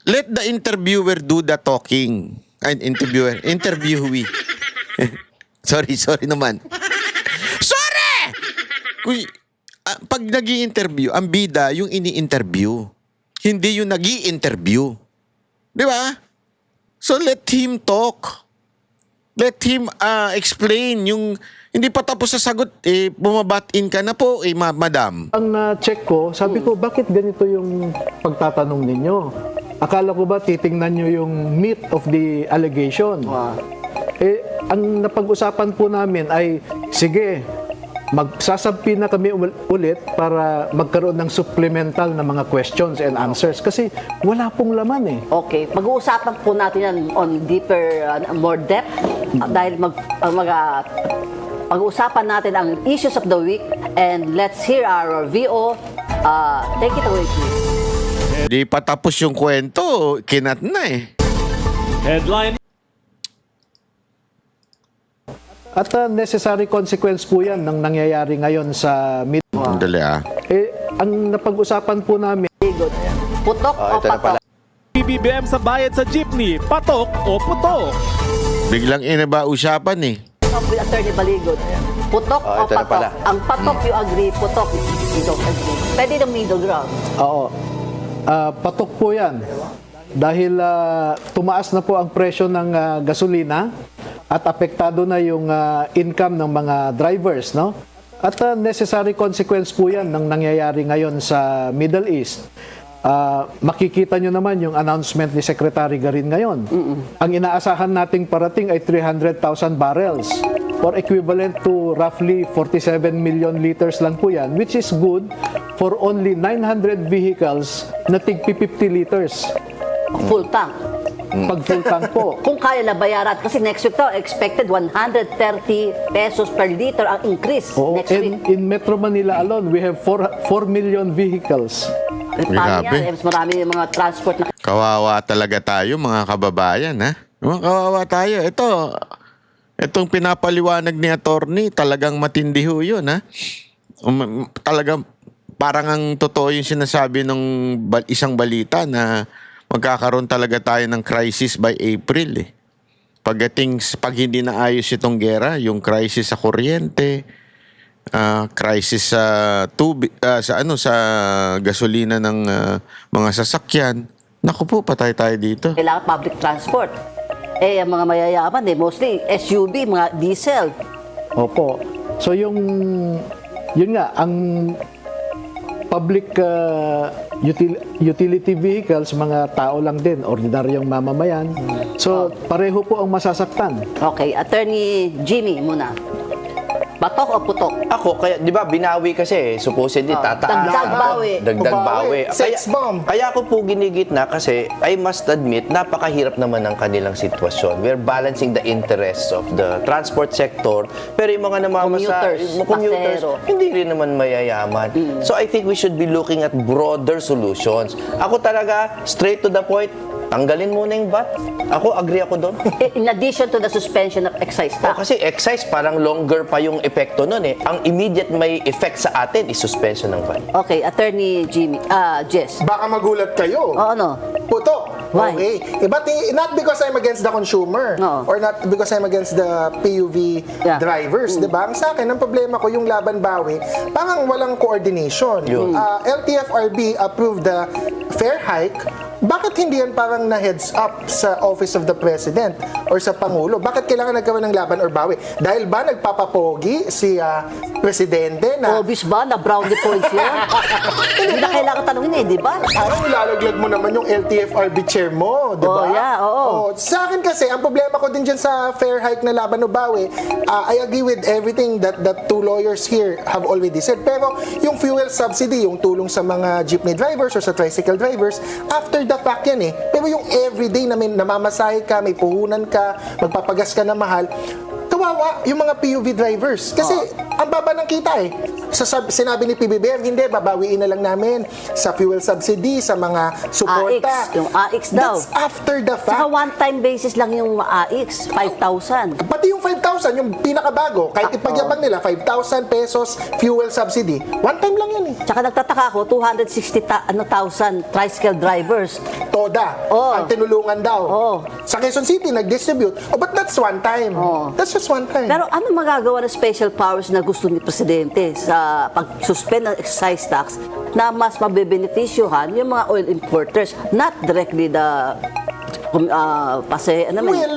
let the interviewer do the talking. Interviewee. Sorry naman. Sorry! Pag nag-i-interview, ang bida yung ini-interview. Hindi yung nag-i-interview. Di ba? So let him talk. Let him explain yung hindi pa tapos sa sagot, bumabat-in ka na po, madam. Ang check ko, sabi ko, bakit ganito yung pagtatanong ninyo? Akala ko ba titingnan nyo yung meat of the allegation? Ang napag-usapan po namin ay, sige, magsasampi na kami ulit para magkaroon ng supplemental na mga questions and answers kasi wala pong laman eh. Okay, mag-uusapan po natin yan on deeper, more depth dahil mag-uusapan natin ang issues of the week and let's hear our VO. Take it away, please. Di pa tapos yung kwento, kinat na eh. Headline. At necessary consequence po yan ng nangyayari ngayon sa Dali ang napag-usapan po namin. Putok o patok? BBM sa bayad sa jeepney, patok o putok? Biglang inaba usapan eh. With Attorney Baligot. Putok o ito na patok? pala. Ang patok you agree, putok you don't agree. Pwede ng middle ground. Oo. Patok po yan. Dahil tumaas na po ang presyo ng gasolina at apektado na yung income ng mga drivers, no? At necessary consequence po yan ng nangyayari ngayon sa Middle East. Makikita nyo naman yung announcement ni Secretary Garin ngayon. Ang inaasahan nating parating ay 300,000 barrels or equivalent to roughly 47 million liters lang po yan, which is good for only 900 vehicles na tig 50 liters. Full tank. Pag full tank po. Kung kaya na bayaran, kasi next week daw, expected 130 pesos per liter ang increase next week. In Metro Manila alone, we have 4 million vehicles. Paano yan? Marami yung mga transport na... Kawawa talaga tayo mga kababayan, ha? Mga kawawa tayo. Itong pinapaliwanag ni attorney, talagang matindi ho yun, ha? Talagang parang ang totoo yung sinasabi ng isang balita na magkakaroon talaga tayo ng crisis by April, eh. Pag hindi naayos itong gera, yung crisis sa kuryente, crisis sa tubig, sa gasolina ng mga sasakyan. Naku po, patay tayo dito. Kailangan public transport. Ang mga mayayaman, mostly SUV, mga diesel. Opo. So yun nga, ang public utility vehicles, mga tao lang din, ordinaryong mamamayan. So pareho po ang masasaktan. Okay, Attorney Jimmy muna. Batok o putok? Ako, kaya, di ba, binawi kasi, supposedly, tataas. Dagdag bawi. Dagdag bawi. Sex bomb. Kaya ako po ginigit na kasi, I must admit, napakahirap naman ang kanilang sitwasyon. We're balancing the interests of the transport sector, pero yung mga commuters, pasero, hindi rin naman mayayaman. So I think we should be looking at broader solutions. Ako talaga, straight to the point, tanggalin muna yung VAT. Ako, agree ako doon. In addition to the suspension of excise tax. Kasi excise, parang longer pa yung epekto nun eh. Ang immediate may effect sa atin is suspension ng VAT. Okay, Attorney Jimmy, Jess. Baka magulat kayo. Ano? Putok. Why? Okay. But not because I'm against the consumer or not because I'm against the PUV drivers, 'di ba? Ang sa akin, ang problema ko yung laban bawi, parang walang coordination. LTFRB approved the fare hike. Bakit hindi yan parang na heads up sa Office of the President or sa Pangulo? Bakit kailangan nagkaroon ng laban or bawi? Dahil ba nagpapapogi si Presidente na... Obvious ba na brownie points yun? Hindi na kailangan tanongin di ba? Parang nilalaglag mo naman yung LTFRB chair mo, di ba? Sa akin kasi, ang problema ko din dyan sa fair hike na laban o bawi, I agree with everything that the two lawyers here have already said. Pero yung fuel subsidy, yung tulong sa mga jeepney drivers or sa tricycle drivers, after the fact yan eh. Pero yung everyday na may namamasahe ka, may puhunan ka, magpapagas ka na mahal, kawawa yung mga PUV drivers. Kasi ang baba ng kita eh. Sinabi ni PBBM, hindi, babawiin na lang namin sa fuel subsidy, sa mga suporta. Yung AX daw. That's after the fact. Saka one-time basis lang yung AX, 5,000. Pati yung 5,000, yung pinakabago, kahit ipagyabang nila, 5,000 pesos fuel subsidy, one time lang yan eh. Tsaka nagtataka ako, 260,000 tricycle drivers. Toda, ang tinulungan daw. Sa Quezon City, nag-distribute. But that's one time. That's just one time. Pero ano magagawa ng special powers na gusto ni Presidente sa pag-suspend ng excise tax na mas mabebenefisyuhan yung mga oil importers, not directly the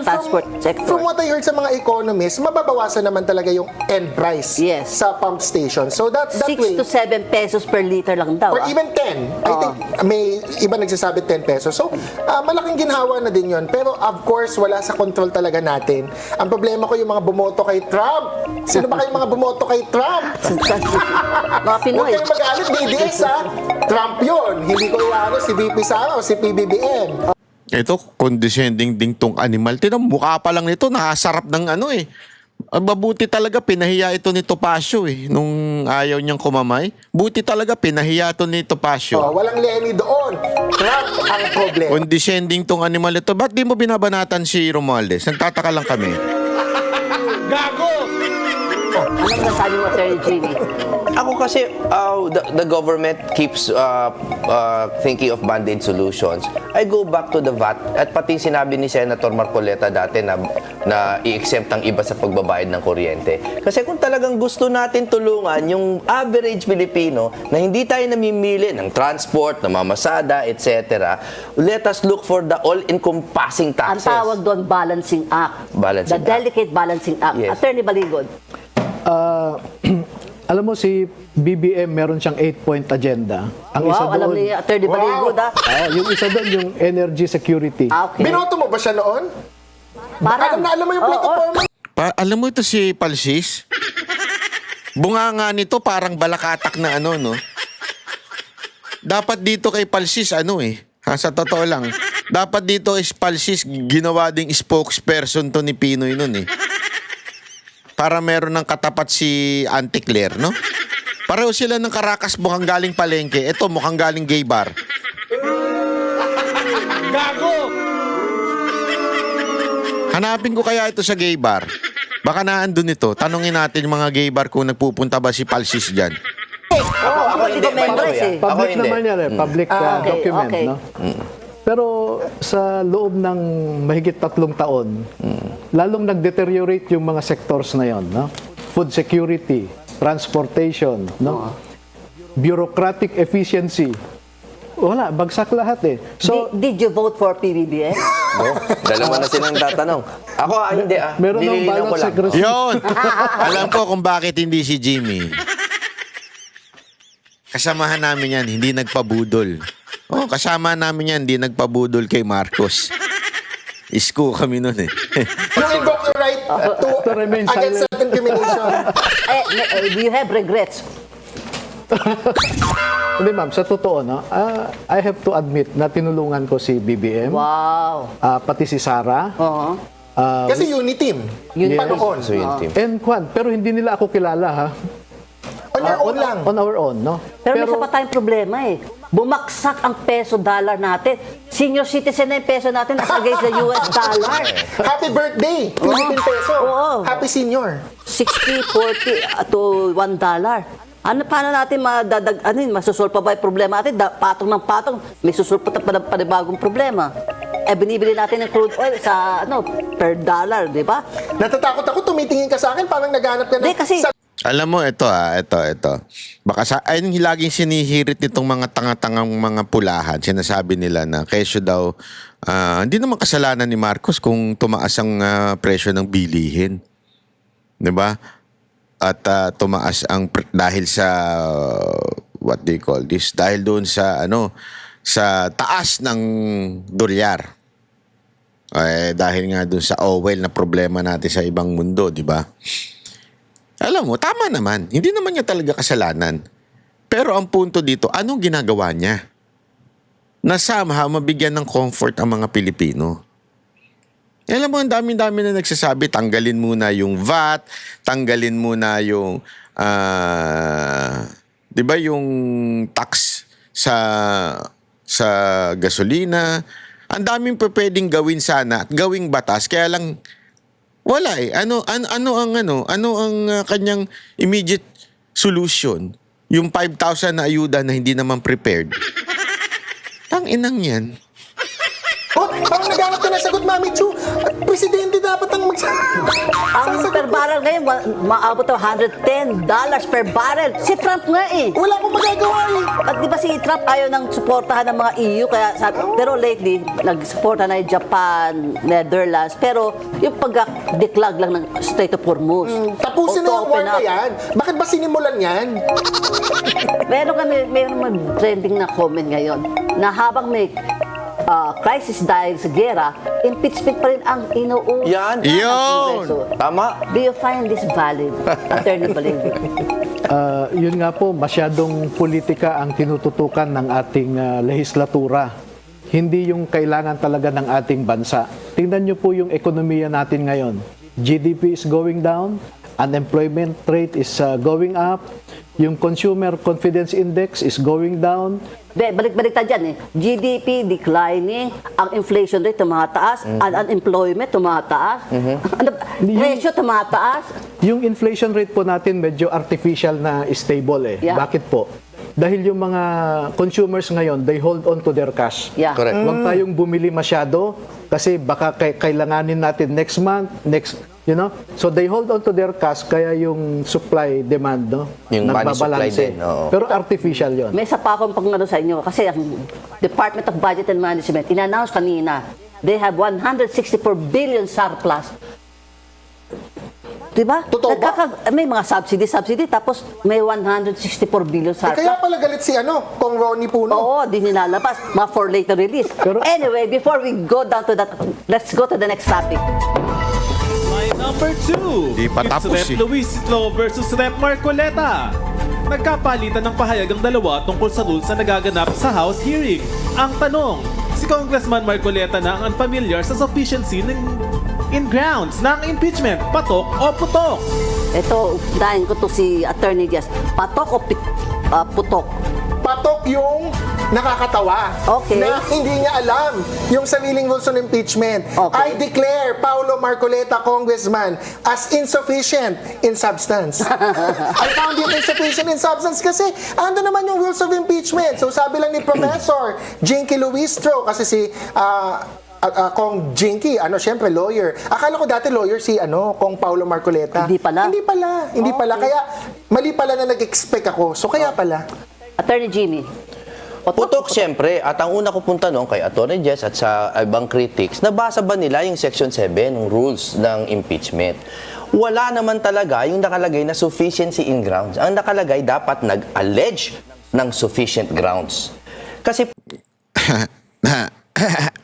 transport sector. From what I heard sa mga economists, mababawasan naman talaga yung end price sa pump station. So that 6 way, to 7 pesos per liter lang daw. or even 10. I think may iba nagsasabi 10 pesos. So malaking ginhawa na din yun. Pero of course, wala sa control talaga natin. Ang problema ko yung mga bumoto kay Trump. Sino ba kayong mga bumoto kay Trump? Mga Pinoy. Huwag kayong magalit, DDS ha. Trump yun. Hindi ko iano si VP Sara o si PBBM. Ito, condescending ding tong animal. Tinang mukha pa lang nito, nakasarap ng ano eh. Mabuti talaga, pinahiya ito ni Topacio eh. Nung ayaw niyang kumamay. Buti talaga, pinahiya ito ni Topacio. Walang Lenny doon. Trump ang problema. Condescending tong animal ito. Ba't di mo binabanatan si Romualdez? Nagtataka lang kami. Gago! Ano masasabi mo, Attorney Jimmy? Ako kasi, the government keeps thinking of band-aid solutions. I go back to the VAT at pati sinabi ni Senator Marcoleta dati na i-exempt ang iba sa pagbabayad ng kuryente. Kasi kung talagang gusto natin tulungan yung average Pilipino na hindi tayo namimili ng transport, ng mamasada, etc., let us look for the all-encompassing Ang taxes. tawag doon, balancing act. Balancing The act. delicate balancing act. Yes. Attorney Baligod. Alam mo, si BBM meron siyang 8-point agenda. Ang isa Wow, alam doon, ni Attorney Baligod, ah. yung isa doon, yung energy security. Okay. Binoto mo ba siya noon? Parang, Alam mo yung plataforma? Alam mo ito si Palsis? Bunga nga nito parang balakatak na ano, no? Dapat dito kay Palsis, sa totoo lang. Dapat dito is Palsis, ginawa ding spokesperson to ni Pinoy nun, para meron ng katapat si Auntie Claire, no? Pareho sila ng Caracas mukhang galing palengke. Ito mukhang galing gay bar. Gago! Hanapin ko kaya ito sa gay bar. Baka naandun ito. Tanungin natin yung mga gay bar kung nagpupunta ba si Palsis dyan. Ako hindi, by the way, ah. Ako Public hindi. naman yan, public Okay, document, okay. no? Pero sa loob ng mahigit 3 taon, lalong nag-deteriorate yung mga sectors na yon, no? Food security, transportation, no? Bureaucratic efficiency. Wala, bagsak lahat So, did you vote for PBBM? Dalawa na silang tatanong. Ako, hindi ah. meron ng Nililinaw ko ballot lang. secrecy. Yun! Alam ko kung bakit hindi si Jimmy. Kasamahan namin yan, hindi nagpabudol. Kasama namin yan, hindi nagpabudol kay Marcos. Isko kami nun You invoke your right To remain against silent. self-incrimination. Do you have regrets? Hindi ma'am, sa totoo, no? I have to admit na tinulungan ko si BBM, Wow. pati si Sara, Oo. Kasi unity team. Yes. Panoon. So yun, team. and Kwan. Pero hindi nila ako kilala, ha? On your own lang. On our own, no? Pero may isa pa tayong problema Bumaksak ang peso-dollar natin. Senior citizen na yung peso natin as against the US dollar. Happy birthday, Philippine peso. Oo. Happy senior. 60, 40 to $1. Paano natin masusolve pa ba yung problema natin? Patong ng patong, may susolve pa panibagong problema. Binibili natin ng crude oil sa per dollar, di ba? Natatakot ako, tumitingin ka sa akin, parang naghanap ka Hindi, kasi Alam mo, ito. Baka ayun yung laging sinihirit nitong mga tanga-tangang mga pulahan. Sinasabi nila na kesyo daw, hindi naman kasalanan ni Marcos kung tumaas ang presyo ng bilihin. Diba? At tumaas ang dahil sa, what do you call this? Dahil doon sa, sa taas ng dolyar. Dahil nga doon sa oil na problema natin sa ibang mundo, di ba? Alam mo, tama naman. Hindi naman niya talaga kasalanan. Pero ang punto dito, anong ginagawa niya? Na somehow mabigyan ng comfort ang mga Pilipino. Alam mo, ang dami-dami na nagsasabi, tanggalin muna yung VAT, tanggalin muna yung, di ba yung tax sa gasolina. Ang daming pwedeng gawin sana at gawing batas, kaya lang wala Ano ang kanyang immediate solution? Yung 5,000 na ayuda na hindi naman prepared. Tang-inang yan. Parang naghanap ka na sagot, Mami Chu. Presidente dapat ang ang per barrel ngayon, maabot ng $110 per barrel. Si Trump nga Wala akong magagawa At di ba si Trump ayaw nang suportahan ng mga EU, pero lately, nagsuporta na yung Japan, Netherlands, pero yung pag-declag lang ng Strait of Hormuz. Tapusin na yung war na yan. Bakit ba sinimulan yan? Meron trending na comment ngayon na habang may crisis dahil sa gera, impeachment pa rin ang inuuso. Yan. Tama. Do you find this valid, Attorney Baligod? Yun nga po, masyadong politika ang tinututukan ng ating lehislatura. Hindi yung kailangan talaga ng ating bansa. Tingnan nyo po yung ekonomiya natin ngayon. GDP is going down, unemployment rate is going up, yung consumer confidence index is going down. Balik-balik tayo dyan eh. GDP declining, ang inflation rate tumataas, ang unemployment tumataas, ratio tumataas. Yung inflation rate po natin medyo artificial na stable eh. Yeah. Bakit po? Dahil yung mga consumers ngayon, they hold on to their cash. Yeah. Correct. Huwag tayong bumili masyado kasi baka kailanganin natin next month, So they hold on to their cash kaya yung supply demand, no? Yung money supply nagbabalanse. din, oo. Pero artificial 'yon. May isa pa akong pang sa inyo kasi ang Department of Budget and Management in-announce kanina, they have 164 billion surplus. Diba? Totoo ba? May mga subsidy, tapos may 164 billion surplus. Kaya pala galit si Kong Ronnie Puno. Oo, di nilalabas. For later release. Anyway, before we go down to that, let's go to the next topic. Line number 2. Di pa tapos It's Rep. Luisito versus Rep. Marcoleta. Nagkapalitan ng pahayag ang dalawa tungkol sa rules na nagaganap sa House hearing. Ang tanong, si Congressman Marcoleta na ang unfamiliar sa sufficiency in grounds ng impeachment, patok o putok? Ito, dahil ko to si Attorney Diaz. Patok o putok? Patok yung nakakatawa. Okay. Na hindi niya alam yung sariling rules on impeachment. Okay. I declare Paulo Marcoleta, Congressman, as insufficient in substance. I found him insufficient in substance kasi ando naman yung rules of impeachment. So sabi lang ni Professor Jinky Luistro, kasi si Kong Jinky, syempre lawyer. Akala ko dati lawyer si Kong Paulo Marcoleta. Hindi pala? Hindi pala. Kaya mali pala na nag-expect ako. So kaya pala. Attorney Jimmy. Putok, siyempre. At ang una ko pong tanong kay Atty. Jess at sa ibang critics, nabasa ba nila yung Section 7 ng rules ng impeachment? Wala naman talaga yung nakalagay na sufficiency in grounds. Ang nakalagay, dapat nag-allege ng sufficient grounds. Kasi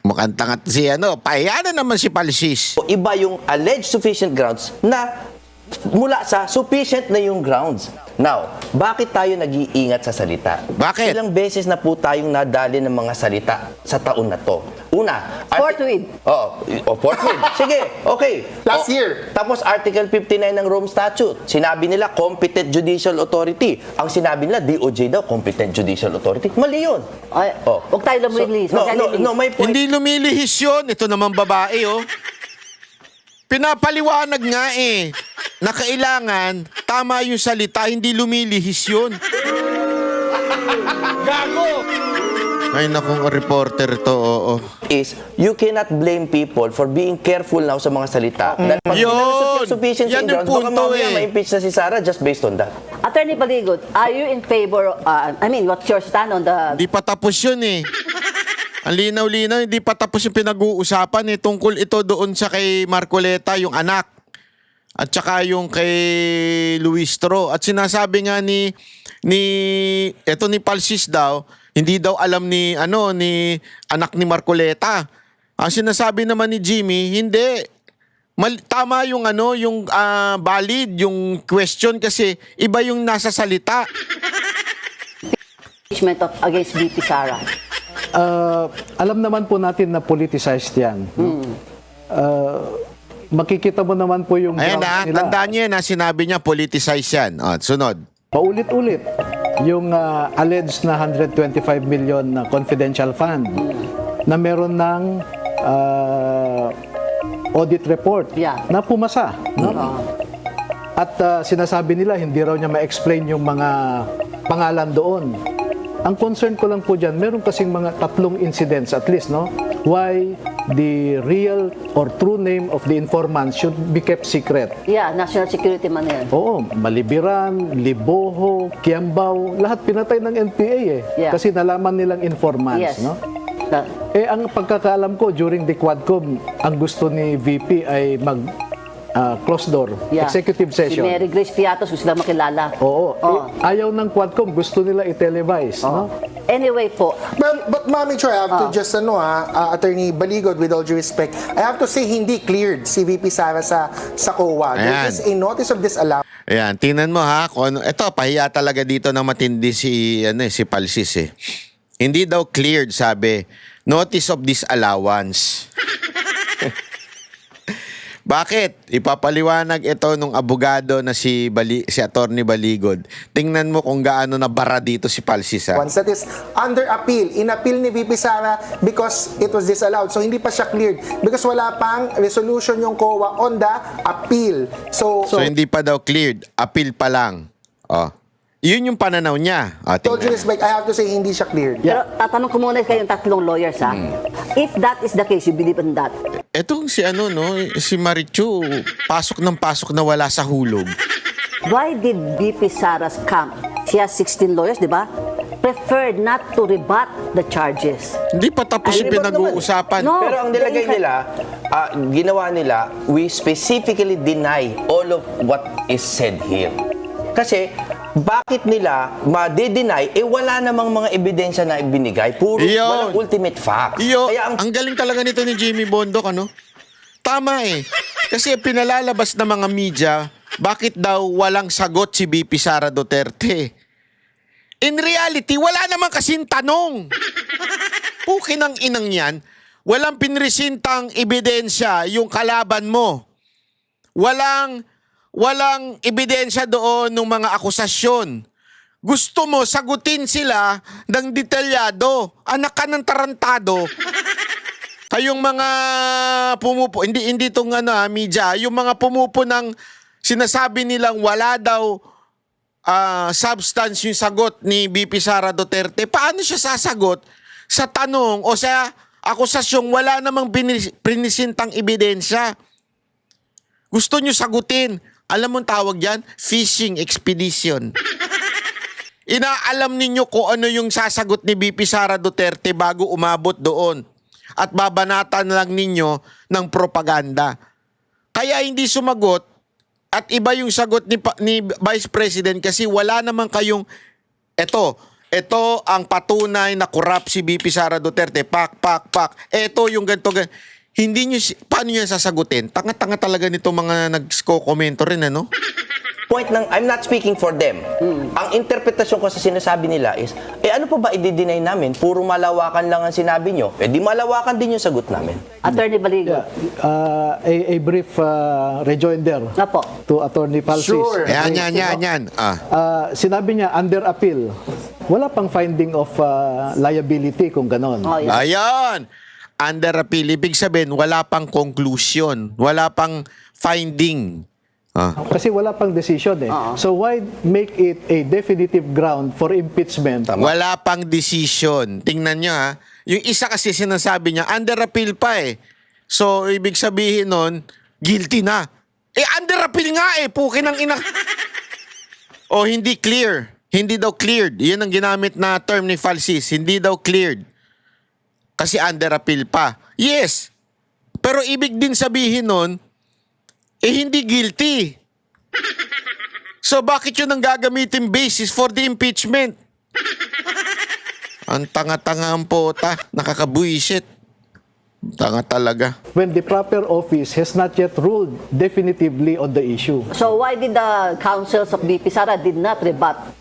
mukhang tangat si pahiya na naman si Palsis. iba yung alleged sufficient grounds na mula sa sufficient na yung grounds. Now, bakit tayo nag-iingat sa salita? Bakit? Ilang beses na po tayong nadali ng mga salita sa taon na to. Una, Forthwith. forthwith. Sige, okay. Last year. Tapos Article 59 ng Rome Statute. Sinabi nila competent judicial authority. Ang sinabi nila DOJ daw competent judicial authority. Mali yun. Ay, huwag tayo lumilihis. May point. Hindi lumilihis yun. Ito naman babae, Pinapaliwanag nga na kailangan tama yung salita, hindi lumilihis yun. Gago! Ay, nakong reporter to, oo. Is you cannot blame people for being careful now sa mga salita. Dahil pag Yun! sufficiency Yan in yung grounds, baka punto mamaya ma-impeach na si Sara just based on that. Attorney Baligot, are you in favor, what's your stand on the... Hindi pa tapos yun Ang linaw-linaw, hindi pa tapos yung pinag-uusapan tungkol ito doon sa kay Marcoleta, yung anak. At saka yung kay Luistro. At sinasabi nga ni Palsis daw, hindi daw alam ni anak ni Marcoleta. Ang sinasabi naman ni Jimmy, hindi. Tama yung valid yung question kasi iba yung nasa salita. Impeachment against VP Sara. Alam naman po natin na politicized yan. Makikita mo naman po yung Ayan grounds nila. tandaan niyo na sinabi niya politicized yan. Sunod. Paulit-ulit yung alleged na 125 million na confidential fund na meron ng audit report na pumasa. No? At sinasabi nila hindi raw niya ma-explain yung mga pangalan doon. Ang concern ko lang po dyan, meron kasing mga 3 incidents at least, no? Why the real or true name of the informant should be kept secret. Yeah, national security man yan. Oo, Malibiran, Liboho, Kiambao, lahat pinatay ng NPA Yeah. Kasi nalaman nilang informants, Yes. no? Ang pagkakaalam ko during the Quadcom, ang gusto ni VP ay closed door, executive session. Si Mary Grace Piatos, gusto lang makilala. Oo. Ayaw ng Quadcom, gusto nila i-televise, no? Anyway po. But Mami Choi, I have to just Attorney Baligod, with all due respect, I have to say hindi cleared si VP Sara sa COA. There is a notice of disallowance. Ayan, tingnan mo kung ano. Ito, pahiya talaga dito na matindi si Palsis Hindi daw cleared, sabi. Notice of disallowance. Bakit? Ipapaliwanag ito nung abogado na si Attorney Baligod. Tingnan mo kung gaano na bara dito si Palsis, ha? Once that is under appeal, in-appeal ni VP Sara because it was disallowed. So hindi pa siya cleared because wala pang resolution yung COA on the appeal. So hindi pa daw cleared. Appeal pa lang. Oh. Yun yung pananaw niya. told you respect, I have to say hindi siya cleared. Pero tatanong ko muna kayong tatlong lawyers, ha? If that is the case, you believe in that? Etong si si Marichu, pasok na wala sa hulog. Why did VP Sara's camp, she has 16 lawyers, di ba? Preferred not to rebut the charges. Hindi pa tapos yung pinag-uusapan. No, Pero ang nilagay nila, ginawa nila, we specifically deny all of what is said here. Kasi, bakit nila ma-deny, wala namang mga ebidensya na ibinigay. Puro walang ultimate facts. Kaya ang galing talaga nito ni Jimmy Bondoc, ano? Tama eh. Kasi pinalalabas ng mga media, bakit daw walang sagot si VP Sara Duterte? In reality, wala naman kasing tanong. Pukin ang inang yan, walang pinresintang ebidensya yung kalaban mo. Walang ebidensya doon ng mga akusasyon. Gusto mo sagutin sila ng detalyado. Anak ka ng tarantado. Kayong mga hindi tong media, yung mga pumupo ng sinasabi nilang wala daw substance yung sagot ni VP Sara Duterte. Paano siya sasagot sa tanong o sa akusasyong wala namang prinisintang ebidensya? Gusto nyo sagutin. Alam mo tawag yan? Fishing expedition. Inaalam ninyo kung ano yung sasagot ni VP Sara Duterte bago umabot doon. At babanatan lang ninyo ng propaganda. Kaya hindi sumagot at iba yung sagot ni Vice President kasi wala naman kayong ito ang patunay na corrupt si VP Sara Duterte. Pak. Ito yung ganito. Hindi nyo, paano nyo sasagutin? Tanga-tanga talaga nito mga nag-komento rin, ano? Point ng, I'm not speaking for them. Ang interpretasyon ko sa sinasabi nila is, ano pa ba i-deny namin? Puro malawakan lang ang sinabi nyo. Di malawakan din yung sagot namin. Attorney Baligo. A brief rejoinder to Attorney Palsis. Sure. Yan. Sinabi niya, under appeal. Wala pang finding of liability kung ganon. Ayan! Under appeal, ibig sabihin, wala pang conclusion, wala pang finding. Kasi wala pang decision eh. So why make it a definitive ground for impeachment? Wala pang decision. Tingnan nyo ha. Yung isa kasi sinasabi niya, under appeal pa eh. So, ibig sabihin nun, guilty na. Under appeal nga eh. Pukin ang ina. O hindi clear. Hindi daw cleared. Yan ang ginamit na term ni Falsis. Hindi daw cleared. Kasi under appeal pa. Yes. Pero ibig din sabihin nun, hindi guilty. So bakit yun ang gagamitin basis for the impeachment? Ang tanga-tanga ang pota. Nakakabuisit. Tanga talaga. When the proper office has not yet ruled definitively on the issue. So why did the counsels of VP Sara did not rebut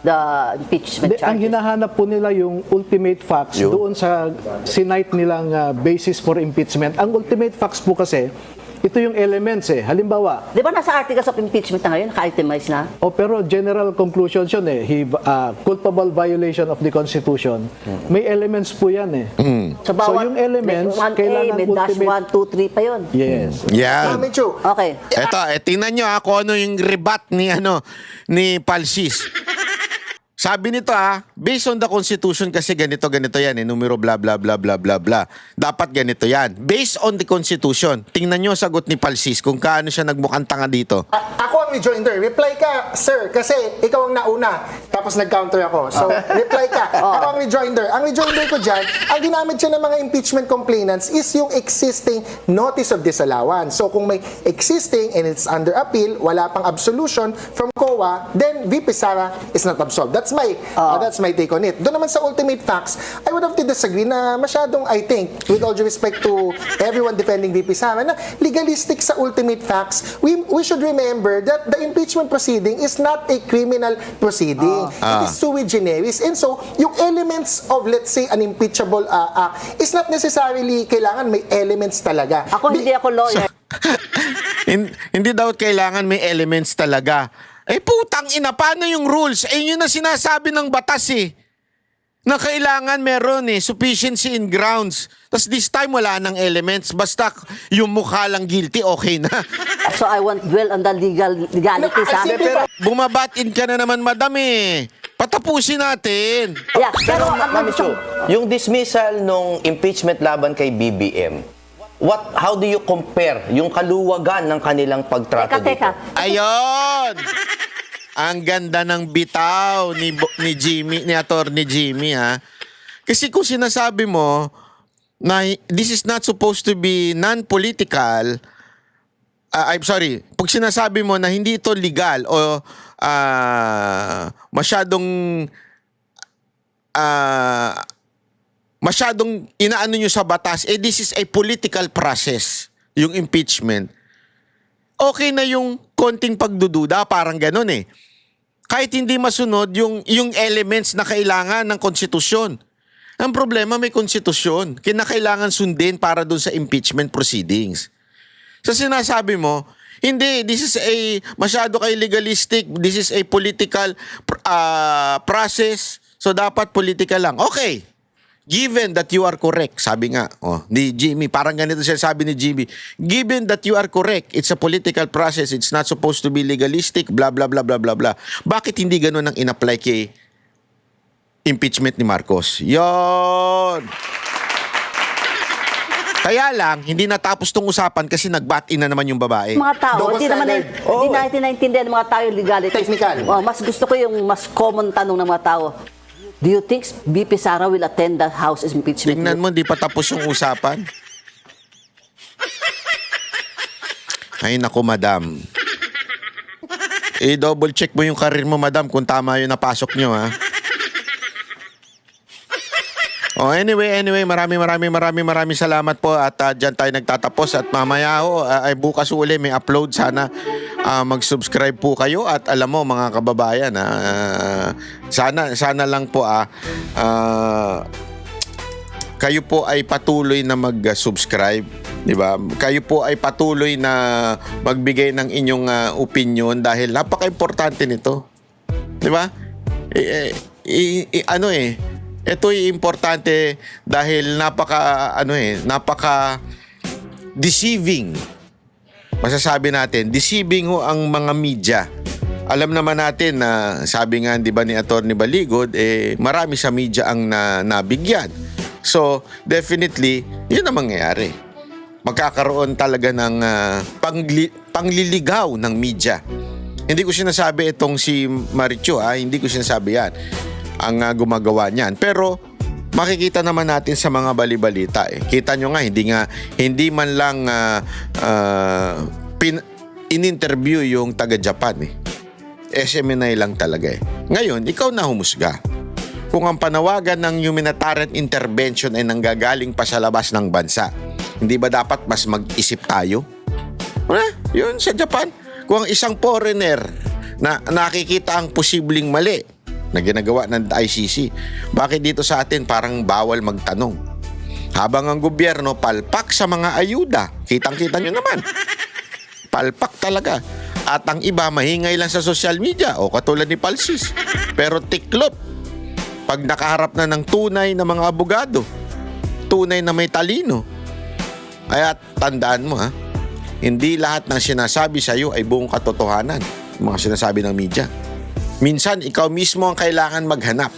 the impeachment charges? Ang hinahanap po nila yung ultimate facts doon sa sinite nilang basis for impeachment. Ang ultimate facts po kasi, ito yung elements eh. Halimbawa, di ba nasa articles of impeachment na ngayon, naka-itemize na? Pero general conclusion yun eh. Culpable violation of the Constitution. May elements po yan eh. So yung elements, kailangan may dash 1, 2, 3 pa yun. Yes. Yan. Okay. Eto, tingnan nyo kung ano yung rebut ni Palsis. Sabi nito based on the Constitution kasi ganito yan numero bla bla bla bla bla bla. Dapat ganito yan. Based on the Constitution. Tingnan nyo sagot ni Palsis kung kaano siya nagmukhang tanga dito. Ako ang rejoinder. Reply ka, sir, kasi ikaw ang nauna. Tapos nag-counter ako. So, reply ka. Ako ang rejoinder. Ang rejoinder ko dyan, ang ginamit siya ng mga impeachment complainants is yung existing notice of disallowance. So, kung may existing and it's under appeal, wala pang absolution from COA, then VP Sara is not absolved. That's my take on it. Doon naman sa ultimate facts, I would have to disagree na masyadong, I think, with all due respect to everyone defending VP Sara, na legalistic sa ultimate facts. We should remember that the impeachment proceeding is not a criminal proceeding. It is sui generis. And so, yung elements of, let's say, an impeachable act is not necessarily kailangan may elements talaga. Ako hindi ako lawyer. Hindi daw kailangan may elements talaga. Eh putang ina, paano yung rules? Eh yun na sinasabi ng batas eh. Na kailangan meron sufficiency in grounds. Tapos this time wala nang elements. Basta yung mukha lang guilty, okay na. So I want dwell on the legalities. Bumabatin ka na naman, madam eh. Patapusin natin. Yeah, pero Ma'am Chu, yung dismissal nung impeachment laban kay BBM, how do you compare yung kaluwagan ng kanilang pagtrato dito? Ayun! Ang ganda ng bitaw ni Jimmy, ni Attorney Jimmy ha. Kasi kung sinasabi mo na this is not supposed to be non-political, I'm sorry, pag sinasabi mo na hindi ito legal o masyadong inaano nyo sa batas, this is a political process, yung impeachment. Okay na yung konting pagdududa, parang ganun eh. Kahit hindi masunod yung elements na kailangan ng konstitusyon. Ang problema, may konstitusyon. Kinakailangan sundin para dun sa impeachment proceedings. Sa sinasabi mo, hindi, this is masyado kay legalistic, this is a political process, so dapat political lang. Okay, given that you are correct, sabi nga, ni Jimmy, parang ganito siya sabi ni Jimmy, given that you are correct, it's a political process, it's not supposed to be legalistic, blah, blah, blah, blah, blah, blah. Bakit hindi ganun ang in-apply kay impeachment ni Marcos? Yon! Kaya lang, hindi natapos tong usapan kasi nag-bat-in na naman yung babae. Mga tao, hindi natin naintindihan ng mga tao yung legalities. Technical. Mas gusto ko yung mas common tanong ng mga tao. Do you think BP Sara will attend the House impeachment? Tingnan mo, di pa tapos yung usapan. Ay, naku, madam. I-double check mo yung karir mo, madam, kung tama yung napasok nyo, ha? Anyway, maraming salamat po at dyan tayo nagtatapos at mamaya ay bukas uli may upload. Sana mag-subscribe po kayo at alam mo mga kababayan, sana lang po kayo po ay patuloy na mag-subscribe, di ba? Kayo po ay patuloy na magbigay ng inyong opinion dahil napaka-importante nito. Di ba? Ito'y importante dahil napaka deceiving. Masasabi natin, deceiving ang mga media. Alam naman natin na sabi nga 'di ba ni Attorney Baligod, marami sa media ang nabigyan. So, definitely, 'yun ang mangyayari. Magkakaroon talaga ng pangliligaw ng media. Hindi ko sinasabi itong si Marichu, hindi ko sinasabi yan. Ang gumagawa niyan. Pero makikita naman natin sa mga balibalita. Kita nyo nga, hindi man lang in-interview yung taga-Japan. SMNI lang talaga. Ngayon, ikaw na humusga. Kung ang panawagan ng humanitarian intervention ay nanggagaling pa sa labas ng bansa, hindi ba dapat mas mag-isip tayo? Yun sa Japan. Kung ang isang foreigner na nakikita ang posibleng mali na ginagawa ng ICC, bakit dito sa atin parang bawal magtanong? Habang ang gobyerno palpak sa mga ayuda, kitang-kita nyo naman. Palpak talaga. At ang iba mahingay lang sa social media o katulad ni Palsis. Pero tiklop pag nakaharap na ng tunay na mga abogado, tunay na may talino. Kaya tandaan mo hindi lahat ng sinasabi sa iyo ay buong katotohanan, mga sinasabi ng media. Minsan, ikaw mismo ang kailangan maghanap.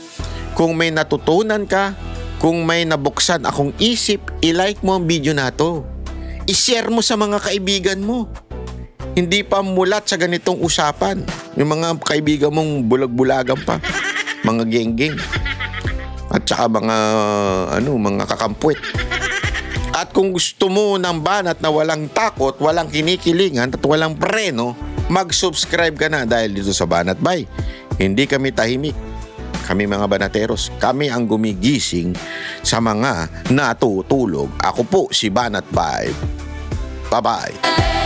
Kung may natutunan ka, kung may nabuksan akong isip, i-like mo ang video na to. I-share mo sa mga kaibigan mo. Hindi pa mulat sa ganitong usapan. Yung mga kaibigan mong bulag-bulagan pa. Mga geng-geng. At saka mga kakampwet. At kung gusto mo ng banat na walang takot, walang kinikilingan, at walang preno, mag-subscribe ka na dahil dito sa Banat Bay. Hindi kami tahimik. Kami mga banateros. Kami ang gumigising sa mga natutulog. Ako po si Banat Bay. Bye-bye.